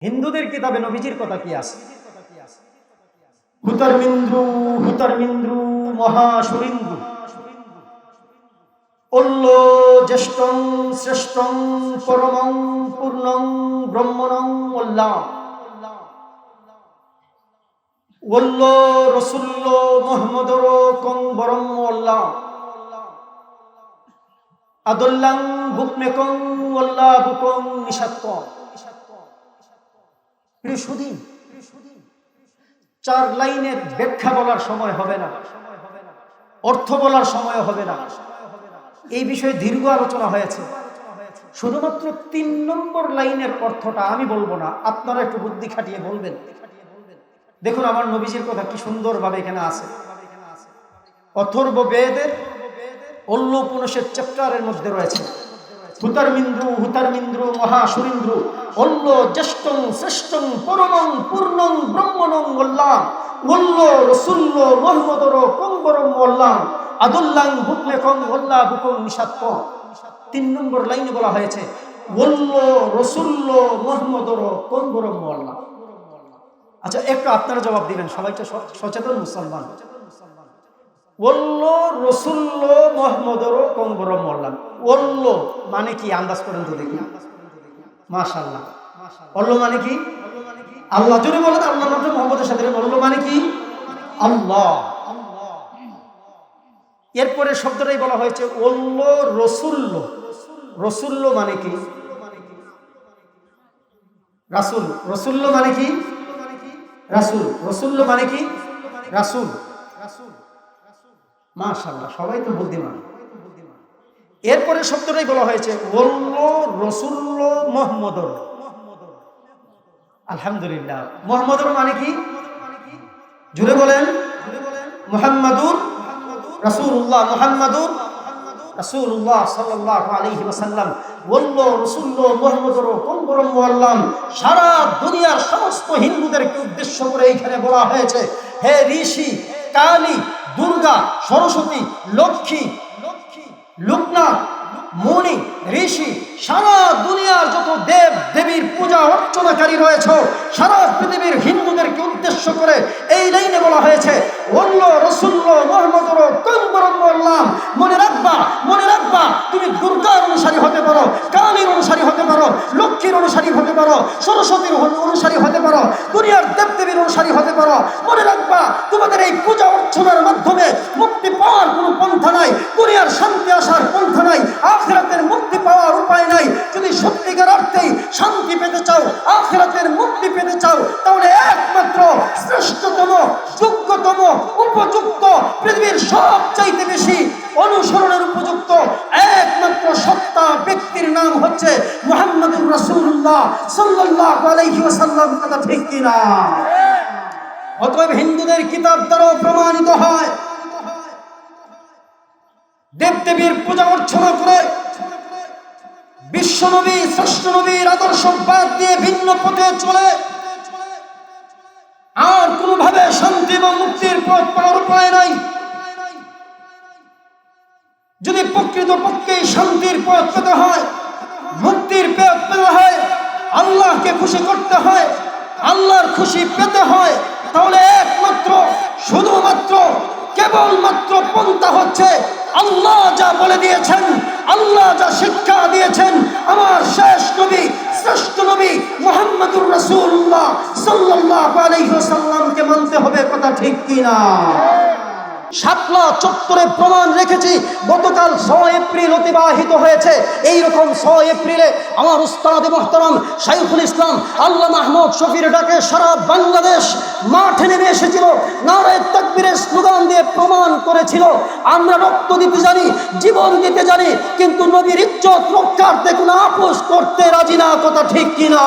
হিন্দুদের কিতাবে নবীজির কথা কি আছে? হুতারমিন্দ্রু হুতারমিন্দ্রু মহাসুরিন্দ্রু অল্ল জ্যেষ্ঠং শ্রেষ্ঠং পরমং পূর্ণং ব্রহ্মণং অল্লাহ অল্ল রসুল্ল মোহাম্মদর কং বরং অল্লাহ আদল্লাং বুকমেকং অল্লাহ বুকং নিষাত্ত। প্রিয়সুধী, চার লাইনের ব্যাখ্যা বলার সময় হবে না, অর্থ বলার সময় হবে না, এই বিষয়ে দীর্ঘ আলোচনা হয়েছে। শুধুমাত্র ৩ নম্বর লাইনের অর্থটা আমি বলবো না, আপনারা একটু বুদ্ধি খাটিয়ে বলবেন। দেখুন আমার নবীজির কথা কি সুন্দরভাবে এখানে আছে। অথর্ব বেদের অল্ল উপনিষদ চ্যাপ্টারের মধ্যে রয়েছে হুতারমিন্দ্রু হুতারমিন্দ্রু মহাসুরিন্দ্রু অল্ল জ্যেষ্ঠং শ্রেষ্ঠং পরমং পূর্ণং ব্রহ্মণং অল্লাহ অল্ল রসুল্ল মোহাম্মদর কংবরং অল্লাহ আদুল্লাং বুকলে কং অল্লাহ বুকং নিষাত্ত। ৩ নম্বর লাইনে বলা হয়েছে অল্ল রসুল্ল মোহাম্মদর কংবরং অল্লাহ। আচ্ছা একটু আপনারা জবাব দিবেন, সবাই তো সচেতন মুসলমান। অল্ল রসুল্ল মোহাম্মদর কংবরং অল্লাহ, অল্ল মানে কি আন্দাজ করেন তো দেখি। মাশাআল্লাহ, অল্ল মানে কি? আল্লাহ। জোরে বলেন আল্লাহ মাত্র মোহাম্মদের সাথে। অল্ল মানে কি? আল্লাহ। এরপরে শব্দটাই বলা হয়েছে অল্ল রসুল্ল। রসুল্ল মানে কি? রাসুল। রসুল্ল মানে কি? রাসুল। রসুল্ল মানে কি? রাসুল। মাশাআল্লাহ, সবাই তো বুদ্ধিমান। এরপরে শব্দটাই বলা হয়েছে অল্ল রসুল্ল মোহাম্মদর। আলহামদুলিল্লাহ। মোহাম্মদর মানে কি? জুড়ে বলেন। মুহাম্মাদুর রাসূলুল্লাহ, মুহাম্মাদুর রাসূলুল্লাহ সাল্লাল্লাহু আলাইহি ওয়াসাল্লাম। অল্ল রসুল্ল মোহাম্মদর কংবরং অল্লাহ। সারা দুনিয়ার সমস্ত হিন্দুদেরকে উদ্দেশ্য করে এইখানে বলা হয়েছে হে ঋষি, কালী, দুর্গা, সরস্বতী, লক্ষ্মী, লোকনাথ, মুনি, ঋষি, সারা দুনিয়ার যত দেব দেবীর পূজা অর্চনাকারী রয়েছে সারা পৃথিবীর হিন্দুদেরকে উদ্দেশ্য করে এই লাইনে বলা হয়েছে অল্ল রসুল্ল মোহাম্মদর কংবরং অল্লাহ। মনে রাখবা, মনে রাখবা, তুমি দুর্গার অনুসারী হতে পারো, কালীর অনুসারী হতে পারো, লক্ষ্মীর অনুসারী হতে পারো, সরস্বতীর অনুসারী হতে পারো, দুনিয়ার দেবদেবীর অনুসারী হতে পারো। মনে রাখবা তোমাদের এই পূজা অর্চনার মাধ্যমে মুক্তি পাওয়ার কোনো পন্থা নাই, দুনিয়ার শান্তি আসার পন্থা নাই, আখিরাতের মুক্তি পাওয়ার উপায় নাই। যদি সত্যিকার অর্থেই শান্তি পেতে চাও, আখিরাতের মুক্তি পেতে চাও, তাহলে একমাত্র শ্রেষ্ঠতম, যোগ্যতম, উপযুক্ত, পৃথিবীর সবচাইতে বেশি অনুসরণের উপযুক্ত একমাত্র সত্তা ব্যক্তির নাম হচ্ছে মুহাম্মদুর রাসূলুল্লাহ সাল্লাল্লাহু আলাইহি ওয়াসাল্লাম। কথা ঠিক কিনা? অতএব হিন্দুদের কিতাব দ্বারাও প্রমাণিত হয় দেবদেবীর পূজা অর্চনা করে বিশ্বনবী শ্রেষ্ঠ নবীর আদর্শ বাদ দিয়ে ভিন্ন পথে চলে আর কোনোভাবে শান্তি এবং মুক্তির পথ পাওয়ার উপায় নাই। যদি প্রকৃতপক্ষে শান্তির পথ পেতে হয়, মুক্তির পথ পেতে হয়, আল্লাহকে খুশি করতে হয়, আল্লাহর খুশি পেতে হয়, তাহলে একমাত্র শুধুমাত্র কেবলমাত্র পন্থা হচ্ছে আল্লাহ যা বলে দিয়েছেন, আল্লাহ যা শিক্ষা দিয়েছেন আমার শেষ নবী শ্রেষ্ঠ নবী মুহাম্মদুর রাসূলুল্লাহ সাল্লাল্লাহু আলাইহি ওয়াসাল্লামকে মানতে হবে। কথা ঠিক কিনা? শাপলা চত্বরে প্রমাণ রেখেছি। গতকাল 6 এপ্রিল অতিবাহিত হয়েছে। এইরকম 6 এপ্রিলে আমার উস্তাদ মুহতারাম শাইখুল ইসলাম আল্লামা মাহমুদ শফির ডাকে সারা বাংলাদেশ মাঠে নেমে এসেছিল, নারায়ে তাকবীরের স্লোগান দিয়ে প্রমাণ করেছিল আমরা রক্ত দিতে জানি, জীবন দিতে জানি, কিন্তু নবীর ইজ্জত রক্ষার্থে কোনো আপোষ করতে রাজি না। কথা ঠিক কিনা?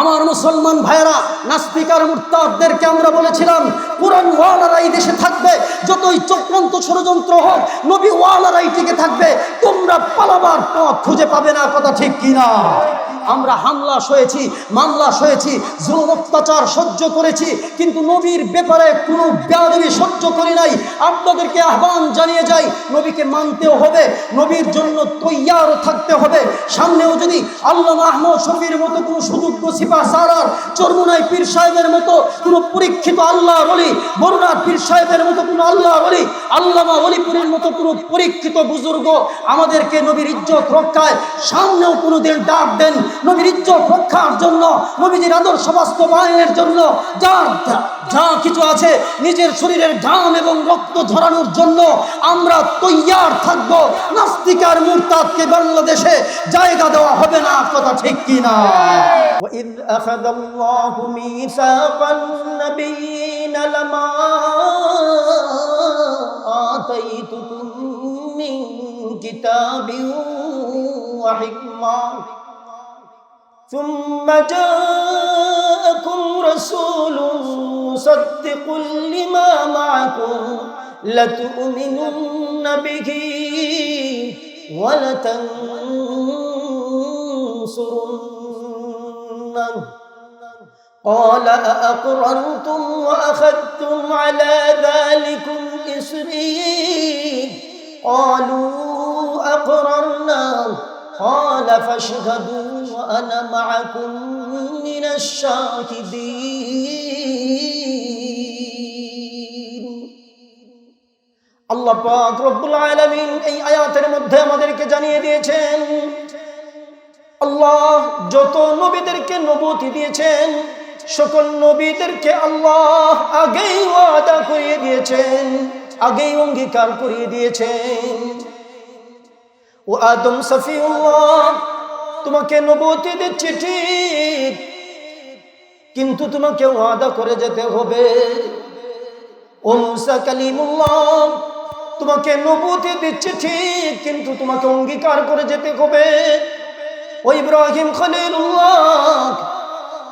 আমার মুসলমান ভাইয়েরা, নাস্তিক আর মুরতাদদেরকে আমরা বলেছিলাম কুরআন ওয়ালারাই দেশে থাকবে, যতই চক্রান্ত ষড়যন্ত্র হোক নবী ওয়ালারাই টিকে থাকবে, তোমরা পালাবার পথ খুঁজে পাবে না। কথা ঠিক কিনা? আমরা হামলা সয়েছি, মামলা সয়েছি, জুলুম অত্যাচার সহ্য করেছি, কিন্তু নবীর ব্যাপারে কোনো বেয়াদবি সহ্য করি নাই। আপনাদেরকে আহ্বান জানিয়ে যাই, নবীকে মানতেও হবে, নবীর জন্য তৈয়ার থাকতে হবে। সামনেও যদি আল্লামা আহমদ শফির মতো কোনো সুযোগ্য সিপাহ সালার, চরমুনাই পীর সাহেবের মতো কোনো পরীক্ষিত আল্লাহ বলি, বরুণার পীর সাহেবের মতো কোনো আল্লাহ বলি, আল্লামা ওলিপুরের মতো কোনো পরীক্ষিত বুজুর্গ আমাদেরকে নবীর ইজ্জত রক্ষায় সামনেও কোনোদিন ডাক দেন, নবীর ইজ্জত রক্ষার জন্য, নবীজির আদর্শ বাস্তবায়নের জন্য যা কিছু আছে নিজের শরীরের ঘাম এবং রক্ত ঝরানোর জন্য আমরা তৈয়ার থাকব। নাস্তিক আর মুরতাদকে বাংলাদেশে জায়গা দেওয়া হবে না, কথা ঠিক কিনা? وَإِذْ أَخَذَ اللَّهُ مِيثَاقَ النَّبِيِّينَ لَمَا آتَيْتُكُم مِّن كِتَابٍ وَحِكْمَةٍ ثُمَّ جَاءَكُمْ رَسُولٌ مُصَدِّقٌ لِّمَا مَعَكُمْ لَتُؤْمِنُنَّ بِهِ وَلَتَنصُرُنَّهُ قال أأقررتم وأخذتم على ذلكم إصري قالوا أقررنا قال فاشهدوا وأنا معكم من الشاهدين আল্লাহ পাক রব্বুল আলামিন এই আয়াতের মধ্যে আমাদেরকে জানিয়ে দিয়েছেন, আল্লাহ যত নবীদেরকে নবুয়ত দিয়েছেন সকল নবীদেরকে আল্লাহ আগেই ওয়াদা করিয়ে দিয়েছেন, আগেই অঙ্গীকার করিয়ে দিয়েছেন। ও আদম সফিউল্লাহ, তোমাকে নবুয়ত দিচ্ছি ঠিক, কিন্তু তোমাকে ওয়াদা করে যেতে হবে। ও মুসা কালিমুল্লাহ, তোমাকে নবুয়ত দিচ্ছি ঠিক, কিন্তু তোমাকে অঙ্গীকার করে যেতে হবে। ও ইব্রাহিম খলিলুল্লাহ,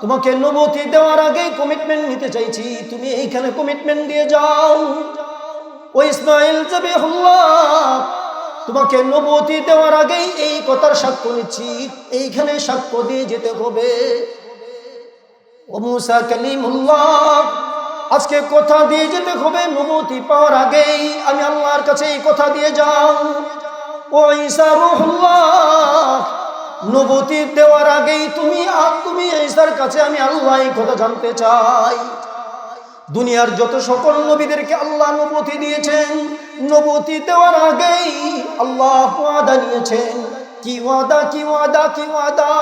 তোমাকে নবুয়ত দেওয়ার আগে কমিটমেন্ট নিতে চাইছি, তুমি এইখানে কমিটমেন্ট দিয়ে যাও। ও ইসমাইল জবিহুল্লাহ, তোমাকে নবুয়ত দেওয়ার আগেই এই কথার সাক্ষ্য নিচ্ছি, এইখানে সাক্ষ্য দিয়ে যেতে হবে। ও মুসা কালিমুল্লাহ, আজকে কথা দিয়ে যেতে হবে, নবুয়ত পাওয়ার আগেই আমি আল্লাহর কাছে এই কথা দিয়ে যাও। ও ঈসা রূহুল্লাহ, নবুয়ত দেওয়ার আগেই তুমি ঈসার কাছে আমি আল্লাহ এই কথা জানতে চাই। দুনিয়ার যত সকল নবীদেরকে আল্লাহ নবুয়ত দিয়েছেন, নবুয়ত দেওয়ার আগেই আল্লাহ ওয়াদা নিয়েছেন। কি ওয়াদা, কি ওয়াদা, কি ওয়াদা?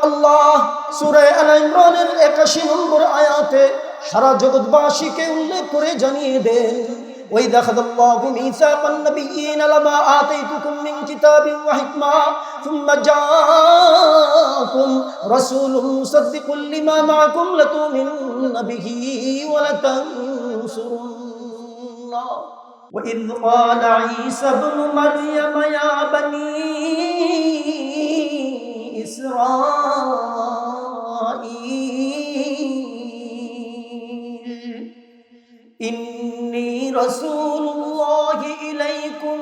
আল্লাহ সূরা আল ইমরানের 81 নম্বর আয়াতে সারা জগৎবাসীকে উল্লেখ করে জানিয়ে দেন, وَإِذْ أَخَذَ اللَّهُ مِيثَاقَ النَّبِيِّينَ لَمَا آتَيْتُكُم مِّن كِتَابٍ وَحِكْمَةٍ ثُمَّ جَاءَكُمْ رَسُولٌ مُصَدِّقٌ لِّمَا مَعَكُمْ لَتُؤْمِنُنَّ بِهِ وَلَتَنصُرُنَّهُ وَإِذْ قَالَ عِيسَى ابْنُ مَرْيَمَ يَا بَنِي إِسْرَائِيلَ إِنِّي رسول الله إليكم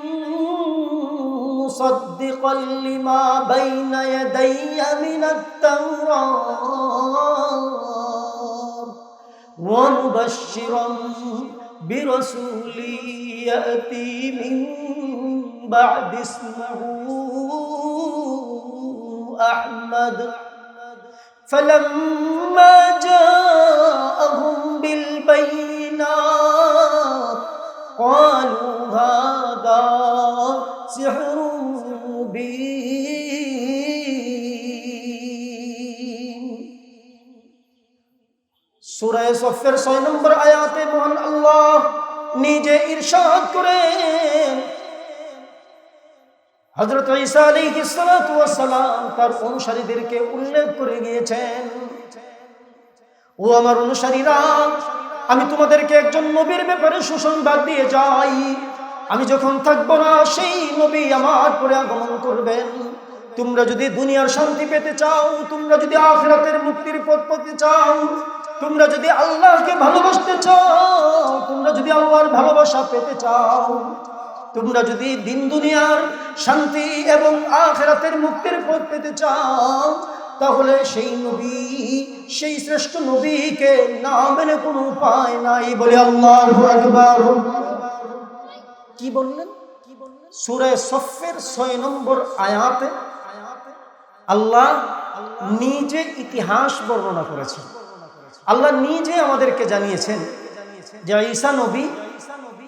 مصدقا لما بين يدي من التوراة ومبشرا برسول يأتي من بعد اسمه أحمد فلما جاءهم بالبينات قالوا هذا سحر مبين সূরা সফের 6 নম্বর আয়াতে মহান আল্লাহ নিজে ইরশাদ করেন, হযরত ঈসা আলাইহিস সালাতু ওয়াস সালাম তার অনুসারীদেরকে উল্লেখ করে গিয়েছেন, ও আমার অনুসারীরা, আমি তোমাদেরকে একজন নবীর ব্যাপারে সুসংবাদ দিয়ে যাই। আমি যখন থাকবো না, সেই নবী আমার পরে আগমন করবেন। তোমরা যদি দুনিয়ার শান্তি পেতে চাও, তোমরা যদি আখিরাতের মুক্তির পথ পেতে চাও, তোমরা যদি আল্লাহকে ভালোবাসতে চাও, তোমরা যদি আল্লাহর ভালোবাসা পেতে চাও, তোমরা যদি দিন দুনিয়ার শান্তি এবং আখিরাতের মুক্তির পথ পেতে চাও, তাহলে সেই নবী, সেই শ্রেষ্ঠ নবীকে না মেনে কোনো উপায় নাই। বলে আল্লাহু আকবার। কি বললেন? সূরা সফের 6 নম্বর আয়াতে আল্লাহ নিজে ইতিহাস বর্ণনা করেছেন। আল্লাহ নিজে আমাদেরকে জানিয়েছেন যে ঈসা নবী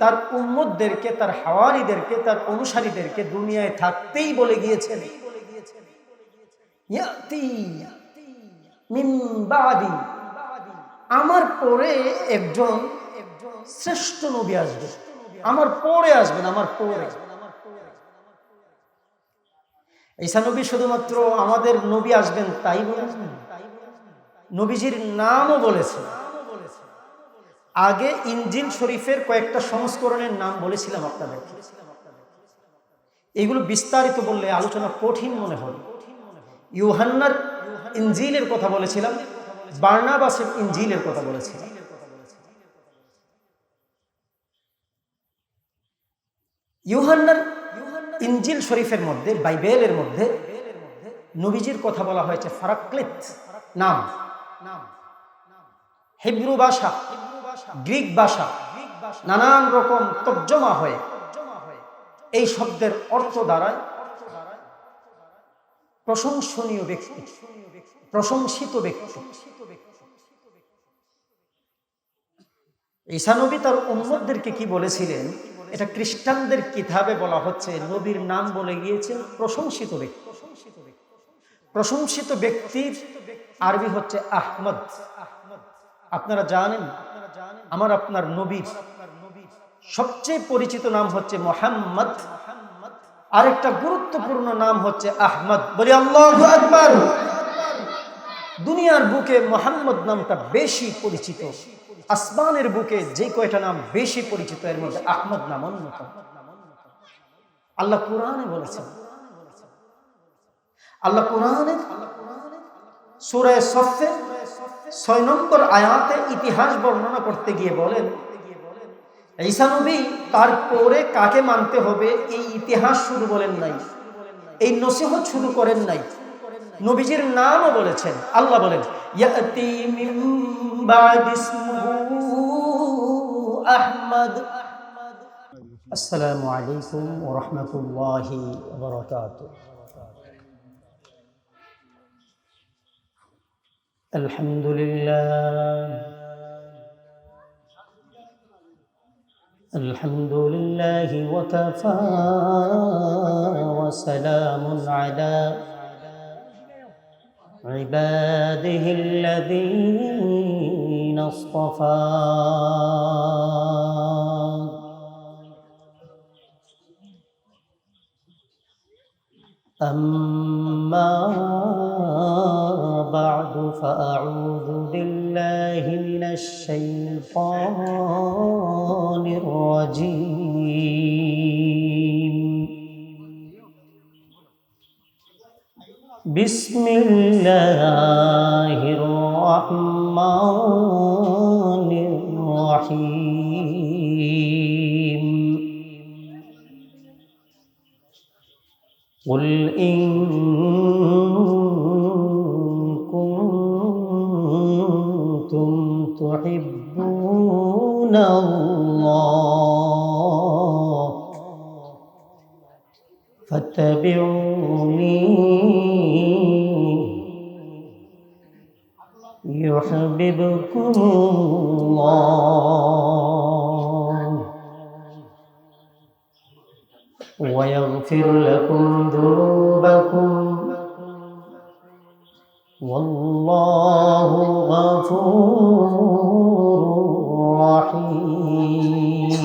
তার উম্মতদেরকে, তার হাওয়ারিদেরকে, তার অনুসারীদেরকে দুনিয়ায় থাকতেই বলে গিয়েছেন, ইয়াতি মিন বাদি, আমার পরে একজন শ্রেষ্ঠ নবী আসবে, আমার পরে আসবেন, আমার পরে। ঈসা নবী শুধুমাত্র আমাদের নবী আসবেন তাই বলেছেন, নবীজির নামও বলেছেন। আগে ইনজিল শরীফের কয়েকটা সংস্করণের নাম বলেছিলাম আপনাদেরকে, এগুলো বিস্তারিত বললে আলোচনা কঠিন মনে হবে। ইউহান্নার ইনজিলের কথা বলেছিলাম, বার্নাবাসের ইনজিলের কথা বলেছিলাম। ইউহান্নার ইনজিল শরীফের মধ্যে, বাইবেলের মধ্যে নবীজির কথা বলা হয়েছে ফারাক্লিত নাম, হিব্রু ভাষা, গ্রিক ভাষা, নানান রকম তর্জমা হয়ে এই শব্দের অর্থ দাঁড়ায় প্রশংসনীয় ব্যক্তি, প্রশংসিত ব্যক্তি। ঈসা নবী তার উম্মতদেরকে কি বলেছিলেন? এটা খ্রিস্টানদের কিতাবে বলা হচ্ছে, নবীর নাম বলে গিয়েছেন প্রশংসিত ব্যক্তি। প্রশংসিত ব্যক্তির আরবি হচ্ছে আহমদ। আপনারা জানেন আমার আপনার নবীর সবচেয়ে পরিচিত নাম হচ্ছে মুহাম্মদ, আরেকটা গুরুত্বপূর্ণ নাম হচ্ছে আহমদ। বলি আল্লাহু আকবার। দুনিয়ার বুকে মুহাম্মদ নামটা বেশি পরিচিত, আসমানের বুকে যে কয়টা নাম বেশি পরিচিত এর মধ্যে আহমদ নাম অন্যতম। আল্লাহ কোরআনে বলেছেন, আল্লাহ কোরআনের সূরা সফের 6 নম্বর আয়াতে ইতিহাস বর্ণনা করতে গিয়ে বলেন, ঈসা নবী তারপরে কাকে মানতে হবে এই ইতিহাস শুরু বলেন নাই, এই নসিহত শুরু করেন নাই, নবীজির নামও বলেছেন। আল্লাহ বলেন ইয়াতি মিন বাদি ইসমুহু আহমদ। আসসালামু আলাইকুম ওয়া রাহমাতুল্লাহি ওয়া বারাকাতুহু। আলহামদুলিল্লাহ, আলহামদুলিল্লাহি ওয়া কাফা ওয়া সালামুন আলা ইবাদিহিল্লাযীনা ইসতাফা। أما بعد فأعوذ بالله من الشيطان الرجيم. بسم الله الرحمن الرحيم. قل إن كنتم تحبون الله فاتبعوني يحببكم الله ويغفر لكم ذنوبكم والله غفور رحيم.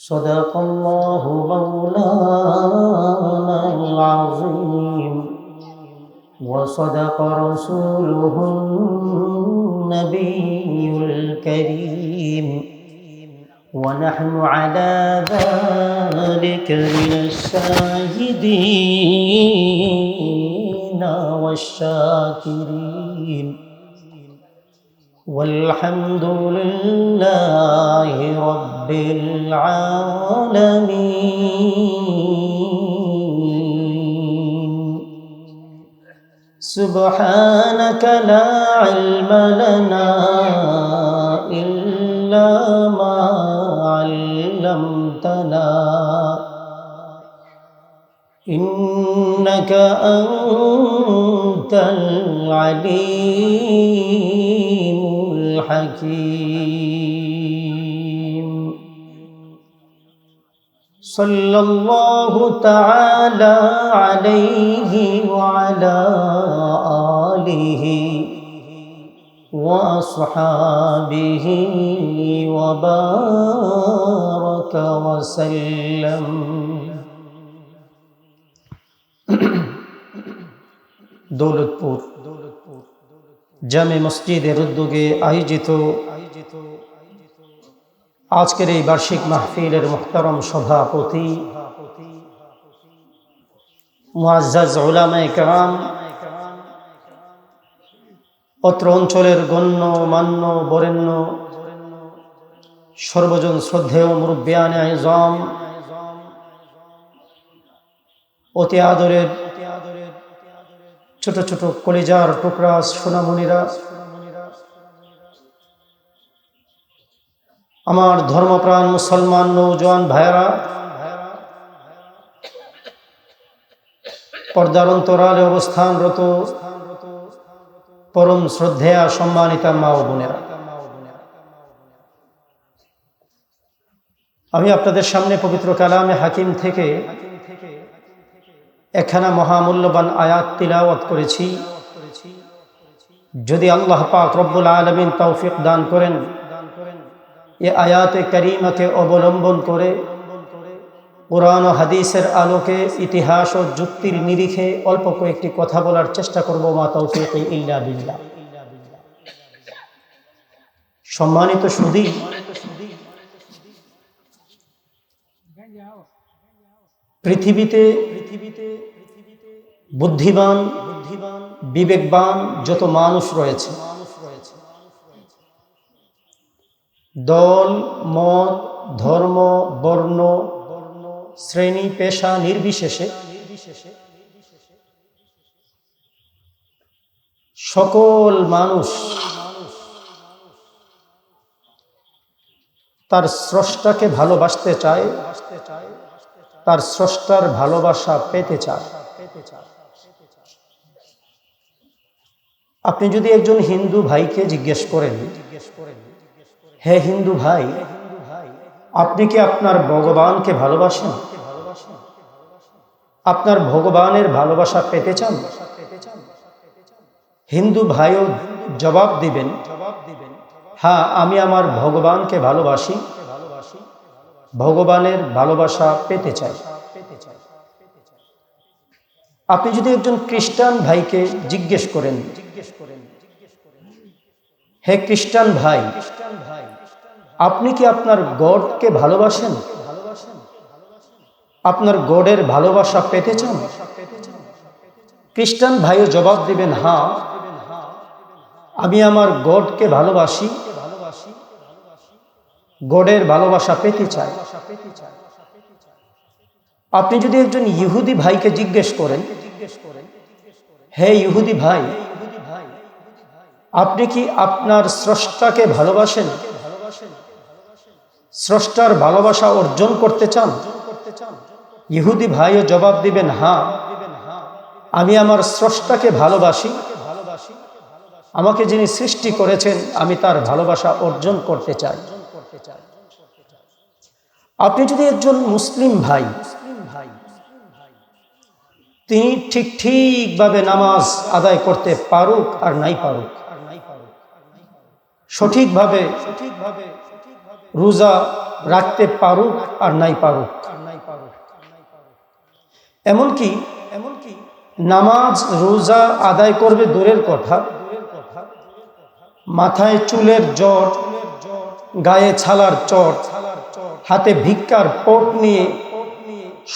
صدق الله مولانا العظيم وصدق رسوله النبي الكريم ونحن على ذلك من الشاهدين والشاكرين والحمد لله رب العالمين. سبحانك لا علم لنا إلا ما علمتنا إنك أنت العليم الحكيم صلى الله تعالى عليه وعلى آله وأصحابه وبارك وسلم দৌলতপুর জামে মসজিদের উদ্যোগে আয়োজিত আজকের এই বার্ষিক মাহফিলের মুহতারম সভাপতি মুআজ্জাজ উলামায়ে কেরাম, অত্র অঞ্চলের গণ্য মান্য বরেণ্য সর্বজন শ্রদ্ধেয় মুরব্বিয়ানে আযম, অতি আদরের ছোট ছোট কলিজার টুকরা সোনামণিরা, আমার ধর্মপ্রাণ মুসলমান নৌজওয়ান ভাইয়েরা, পর্দার অন্তরালে অবস্থানরত পরম শ্রদ্ধেয়া সম্মানিতা মা ও বোনেরা, আমি আপনাদের সামনে পবিত্র কালামে হাকিম থেকে একখানা মহামূল্যবান আয়াত তিলাওয়াত করেছি। যদি আল্লাহ পাক রব্বুল আলামিন তৌফিক দান করেন, এ আয়াতে কারিমাকে অবলম্বন করে কোরআন ও হাদিসের আলোকে ইতিহাস ও যুক্তির নিরিখে অল্প কয়েকটি কথা বলার চেষ্টা করব। মা তৌফিক ইল্লা বিল্লাহ। সম্মানিত সুধী, পৃথিবীতে বুদ্ধিমান বিবেকবান যত মানুষ রয়েছে, দল মত ধর্ম বর্ণ শ্রেণী পেশা নির্বিশেষে সকল মানুষ তার স্রষ্টাকে ভালোবাসতে চায়, তার স্রষ্টার ভালোবাসা পেতে চায়। আপনি যদি একজন হিন্দু ভাইকে জিজ্ঞেস করেন, হে হিন্দু ভাই, আপনি কি আপনার ভগবানকে ভালোবাসেন? আপনার ভগবানের ভালোবাসা পেতে চান? হিন্দু ভাইও জবাব দিবেন, হ্যাঁ, আমি আমার ভগবানকে ভালোবাসি, ভগবানের ভালোবাসা পেতে চাই। আপনি যদি একজন খ্রিস্টান ভাইকে জিজ্ঞেস করেন, হে খ্রিস্টান ভাই, আপনি কি আপনার গডকে ভালোবাসেন? আপনার গডের ভালোবাসা পেতে চান? খ্রিস্টান ভাইও জবাব দিবেন, হ্যাঁ, আমি আমার গডকে ভালোবাসি, গডের ভালোবাসা পেতে চাই। আপনি যদি একজন ইহুদি ভাইকে জিজ্ঞেস করেন, হে ইহুদি ভাই, আপনি কি আপনার স্রষ্টাকে ভালোবাসেন? স্রষ্টার ভালোবাসা অর্জন করতে চান? ইহুদি ভাইও জবাব দিবেন, হ্যাঁ, আমি আমার স্রষ্টাকে ভালোবাসি, আমাকে যিনি সৃষ্টি করেছেন আমি তার ভালোবাসা অর্জন করতে চাই। আপনি যদি একজন মুসলিম ভাই, তিনি ঠিকভাবে নামাজ আদায় করতে পারুক আর নাই পারুক, সঠিকভাবে রোজা রাখতে পারুক আর নাই পারুক, এমনকি নামাজ রোজা আদায় করবে দূরের কথা, মাথায় চুলের জট, গায়ে ছালার চট, হাতে ভিক্ষার পট নিয়ে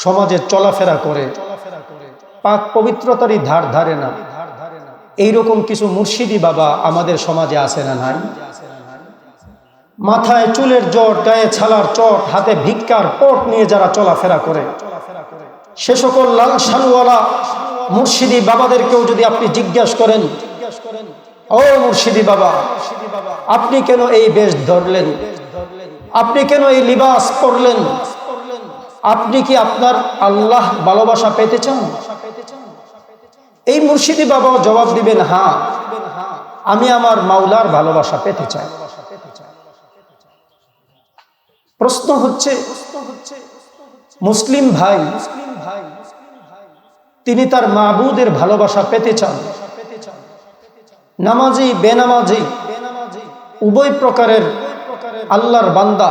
সমাজে চলাফেরা করে, পাক পবিত্রতারই ধার ধারে না, এইরকম কিছু মুর্শিদি বাবা আমাদের সমাজে আছে না নাই? মাথায় চুলের জট, গায়ে ছালার চট, হাতে ভিক্ষার পট নিয়ে যারা চলাফেরা করে, সে সকল লাল শালওয়ালা মুর্শিদি বাবাদেরকেও যদি আপনি জিজ্ঞাসা করেন, ও মুর্শিদি বাবা, আপনি কেন এই বেশ ধরলেন, আপনি কেন এই লিবাস পরলেন, আপনি কি আপনার আল্লাহ ভালোবাসা পেতে চান? এই মুর্শিদি বাবাও জবাব দিবেন, হ্যাঁ, আমি আমার মাওলার ভালোবাসা পেতে চাই। প্রশ্ন হচ্ছে, মুসলিম ভাই তিনি তার মাবুদের ভালোবাসা পেতে চান, নামাজি বেনামাজি উভয় প্রকারের আল্লাহর বান্দা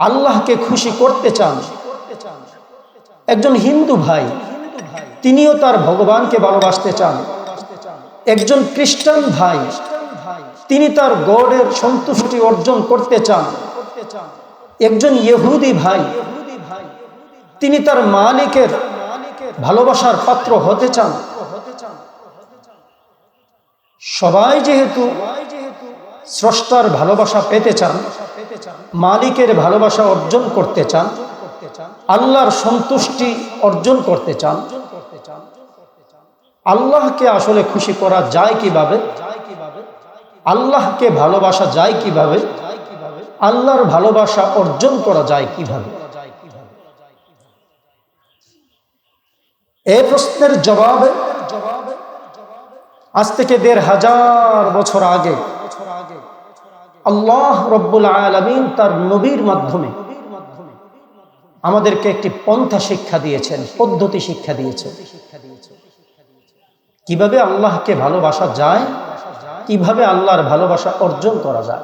আল্লাহকে খুশি করতে চান। একজন হিন্দু ভাই তিনিও তার ভগবানকে ভালোবাসতে চান। একজন খ্রিস্টান ভাই তিনি তার গডের সন্তুষ্টি অর্জন করতে চান। একজন ইহুদি ভাই তিনি তার মালিকের ভালোবাসার পাত্র হতে চান। সবাই যেহেতু স্রষ্টার ভালোবাসা পেতে চান, মালিকের ভালোবাসা অর্জন করতে চান, আল্লাহর সন্তুষ্টি অর্জন করতে চান, আল্লাহকে আসলে খুশি করা যায় কিভাবে, আল্লাহকে ভালোবাসা যায় কিভাবে, আল্লাহর ভালোবাসা অর্জন করা যায় কিভাবে? এই প্রশ্নের জবাবে আজ থেকে ১৫০০ বছর আগে আল্লাহ রব্বুল আলামিন তার নবীর মাধ্যমে আমাদেরকে একটি পন্থা শিক্ষা দিয়েছেন, পদ্ধতি শিক্ষা দিয়েছেন, কিভাবে আল্লাহকে ভালোবাসা যায়, কিভাবে আল্লাহর ভালোবাসা অর্জন করা যায়।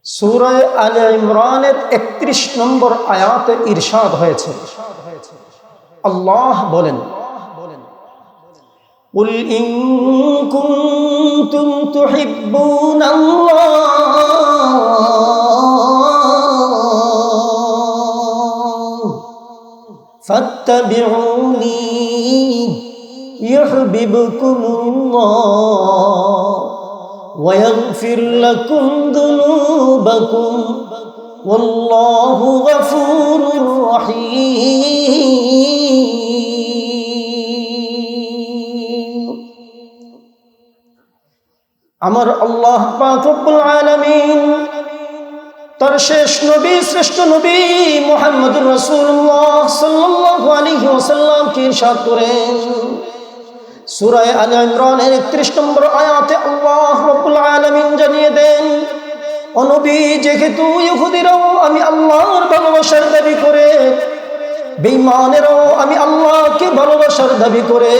সূরা আলে ইমরানের ৩১ নম্বর আয়াতে ইরশাদ হয়েছে, আল্লাহ বলেন, কুল ইন কুনতুম তুহিব্বুনাল্লাহ ফাত্তাবিউনি ইউহিব্বুকুমুল্লাহ ওয়া ইয়াগফির লাকুম যুনুবাকুম ওয়াল্লাহু গফুরুর রহিম। আমার আল্লাহ পাক রব্বুল আলামিন তার শেষ নবী, শ্রেষ্ঠ নবী মুহাম্মদুর রাসূলুল্লাহ সাল্লাল্লাহু আলাইহি ওয়াসাল্লামকে ইরশাদ করেন সূরা আলে ইমরানের ৩১ নম্বর আয়াতে আল্লাহ রব্বুল আলামিন জানিয়ে দেন, ও নবী, যেহেতু ইহুদিরাও আমি আল্লাহর ভালোবাসার দাবি করে, বেঈমানেরাও আমি আল্লাহকে ভালোবাসার দাবি করে,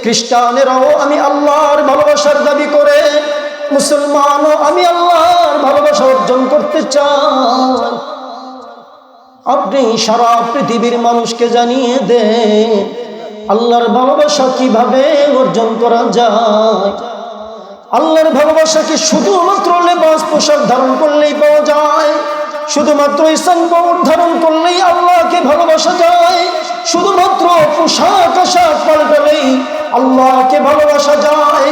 খ্রিস্টানেরাও আমি আল্লাহর ভালোবাসার দাবি করে, মুসলমানও আমি আল্লাহর ভালোবাসা অর্জন করতে চাই, আপনি সারা পৃথিবীর মানুষকে জানিয়ে দেন আল্লাহর ভালোবাসা কিভাবে অর্জন করা যায়। আল্লাহর ভালোবাসা কি শুধুমাত্র লেবাস পোশাক ধারণ করলেই পাওয়া যায়? শুধুমাত্র ইসলাম ধারণ করলেই আল্লাহকে ভালোবাসা যায়? শুধুমাত্র পোশাক আশাক পাল্টালেই আল্লাহকে ভালোবাসা যায়?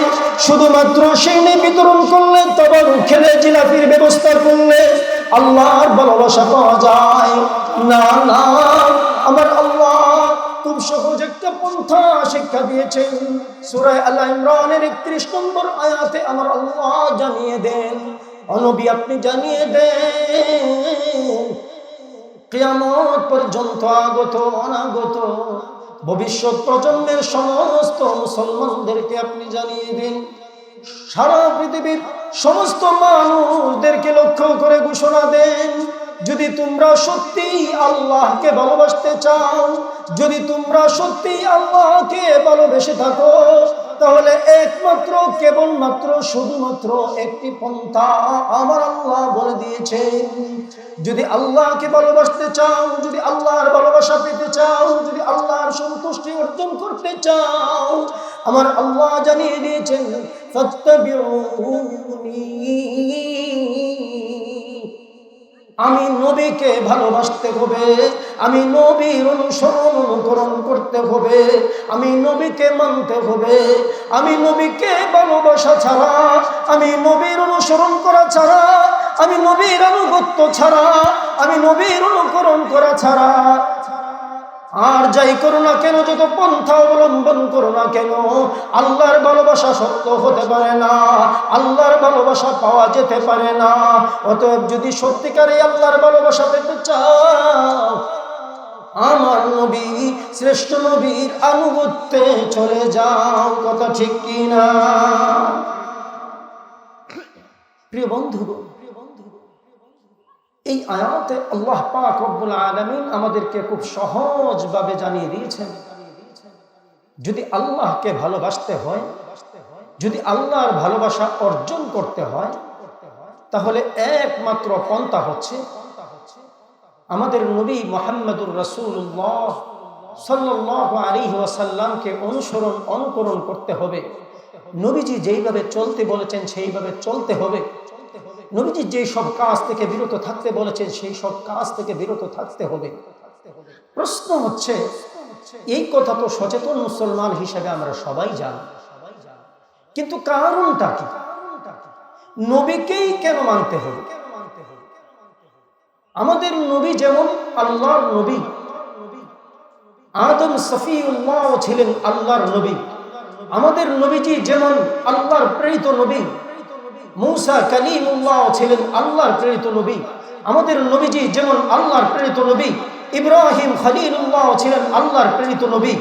শুধুমাত্র সেনে বিতরণ করলে, তবর খেলে জিলাপির ব্যবস্থা করলে আল্লাহর ভালোবাসা পাওয়া যায়? না না, আমার আল্লাহ খুব সহজ একটা পন্থা শিক্ষা দিয়েছেন। সূরা আলে ইমরানের ৩১ নম্বর আয়াতে আমার আল্লাহ জানিয়ে দেন, ও নবী, আপনি জানিয়ে দেন কিয়ামত পর্যন্ত আগত অনাগত ভবিষ্যৎ প্রজন্মের সমস্ত মুসলমানদেরকে আপনি জানিয়ে দিন, সারা পৃথিবীর সমস্ত মানুষদেরকে লক্ষ্য করে ঘোষণা দেন, যদি তোমরা সত্যি আল্লাহকে ভালোবাসতে চাও, যদি তোমরা সত্যি আল্লাহকে ভালোবেসে থাকো, তাহলে একমাত্র কেবলমাত্র শুধুমাত্র একটি পন্থা আমার আল্লাহ বলে দিয়েছেন। যদি আল্লাহকে ভালোবাসতে চাও, যদি আল্লাহর ভালোবাসা পেতে চাও, যদি আল্লাহর সন্তুষ্টি অর্জন করতে চাও, আমার আল্লাহ জানিয়ে দিয়েছেন ফাত্তাবিউনি, আমি নবীকে ভালোবাসতে হবে, আমি নবীর অনুসরণ অনুকরণ করতে হবে, আমি নবীকে মানতে হবে, আমি নবীকে ভালোবাসা ছাড়া, আমি নবীর অনুসরণ করা ছাড়া আমি নবীর আনুগত্য ছাড়া, আমি নবীর অনুকরণ করা ছাড়া আর যাই করো না কেন, যত পন্থা অবলম্বন করো না কেন, আল্লাহর ভালোবাসা সত্য হতে পারে না, আল্লাহর ভালোবাসা পাওয়া যেতে পারে না। অতএব যদি সত্যিকারে আল্লাহর ভালোবাসা পেতে চাও, আমার নবী শ্রেষ্ঠ নবীর আনুগত্যে চলে যাও। কথা ঠিক কিনা? প্রিয় বন্ধুগণ, এই আয়াতে আল্লাহ পাক রব্বুল আলামিন আমাদেরকে খুব সহজভাবে জানিয়ে দিয়েছেন, যদি আল্লাহকে ভালোবাসতে হয়, যদি আল্লাহর ভালোবাসা অর্জন করতে হয়, তাহলে একমাত্র পন্থা হচ্ছে আমাদের নবী মুহাম্মদুর রাসূলুল্লাহ সাল্লাল্লাহু আলাইহি ওয়াসাল্লামকে অনুকরণ করতে হবে। নবীজি যেইভাবে চলতে বলেছেন সেইভাবে চলতে হবে। নবীজি যেই সব কাজ থেকে বিরত থাকতে বলেছেন সেই সব কাজ থেকে বিরত থাকতে হবে। প্রশ্ন হচ্ছে, এই কথা তো সচেতন মুসলমান হিসেবে আমরা সবাই জানি, কিন্তু কারণটা কি? নবীকেই কেন মানতে হবে? আমাদের নবী যেমন আল্লাহর নবী, আদম সফিউল্লাহ ছিলেন আল্লাহর নবী, আমাদের নবীজি যেমন আল্লাহর প্রেরিত নবী, মূসা কালিমুল্লাহ ছিলেন আল্লাহর প্রেরিত নবী, আমাদের নবীজি যেমন আল্লাহর প্রেরিত নবী, ইব্রাহিম খলিলুল্লাহ ছিলেন আল্লাহর প্রেরিত নবী,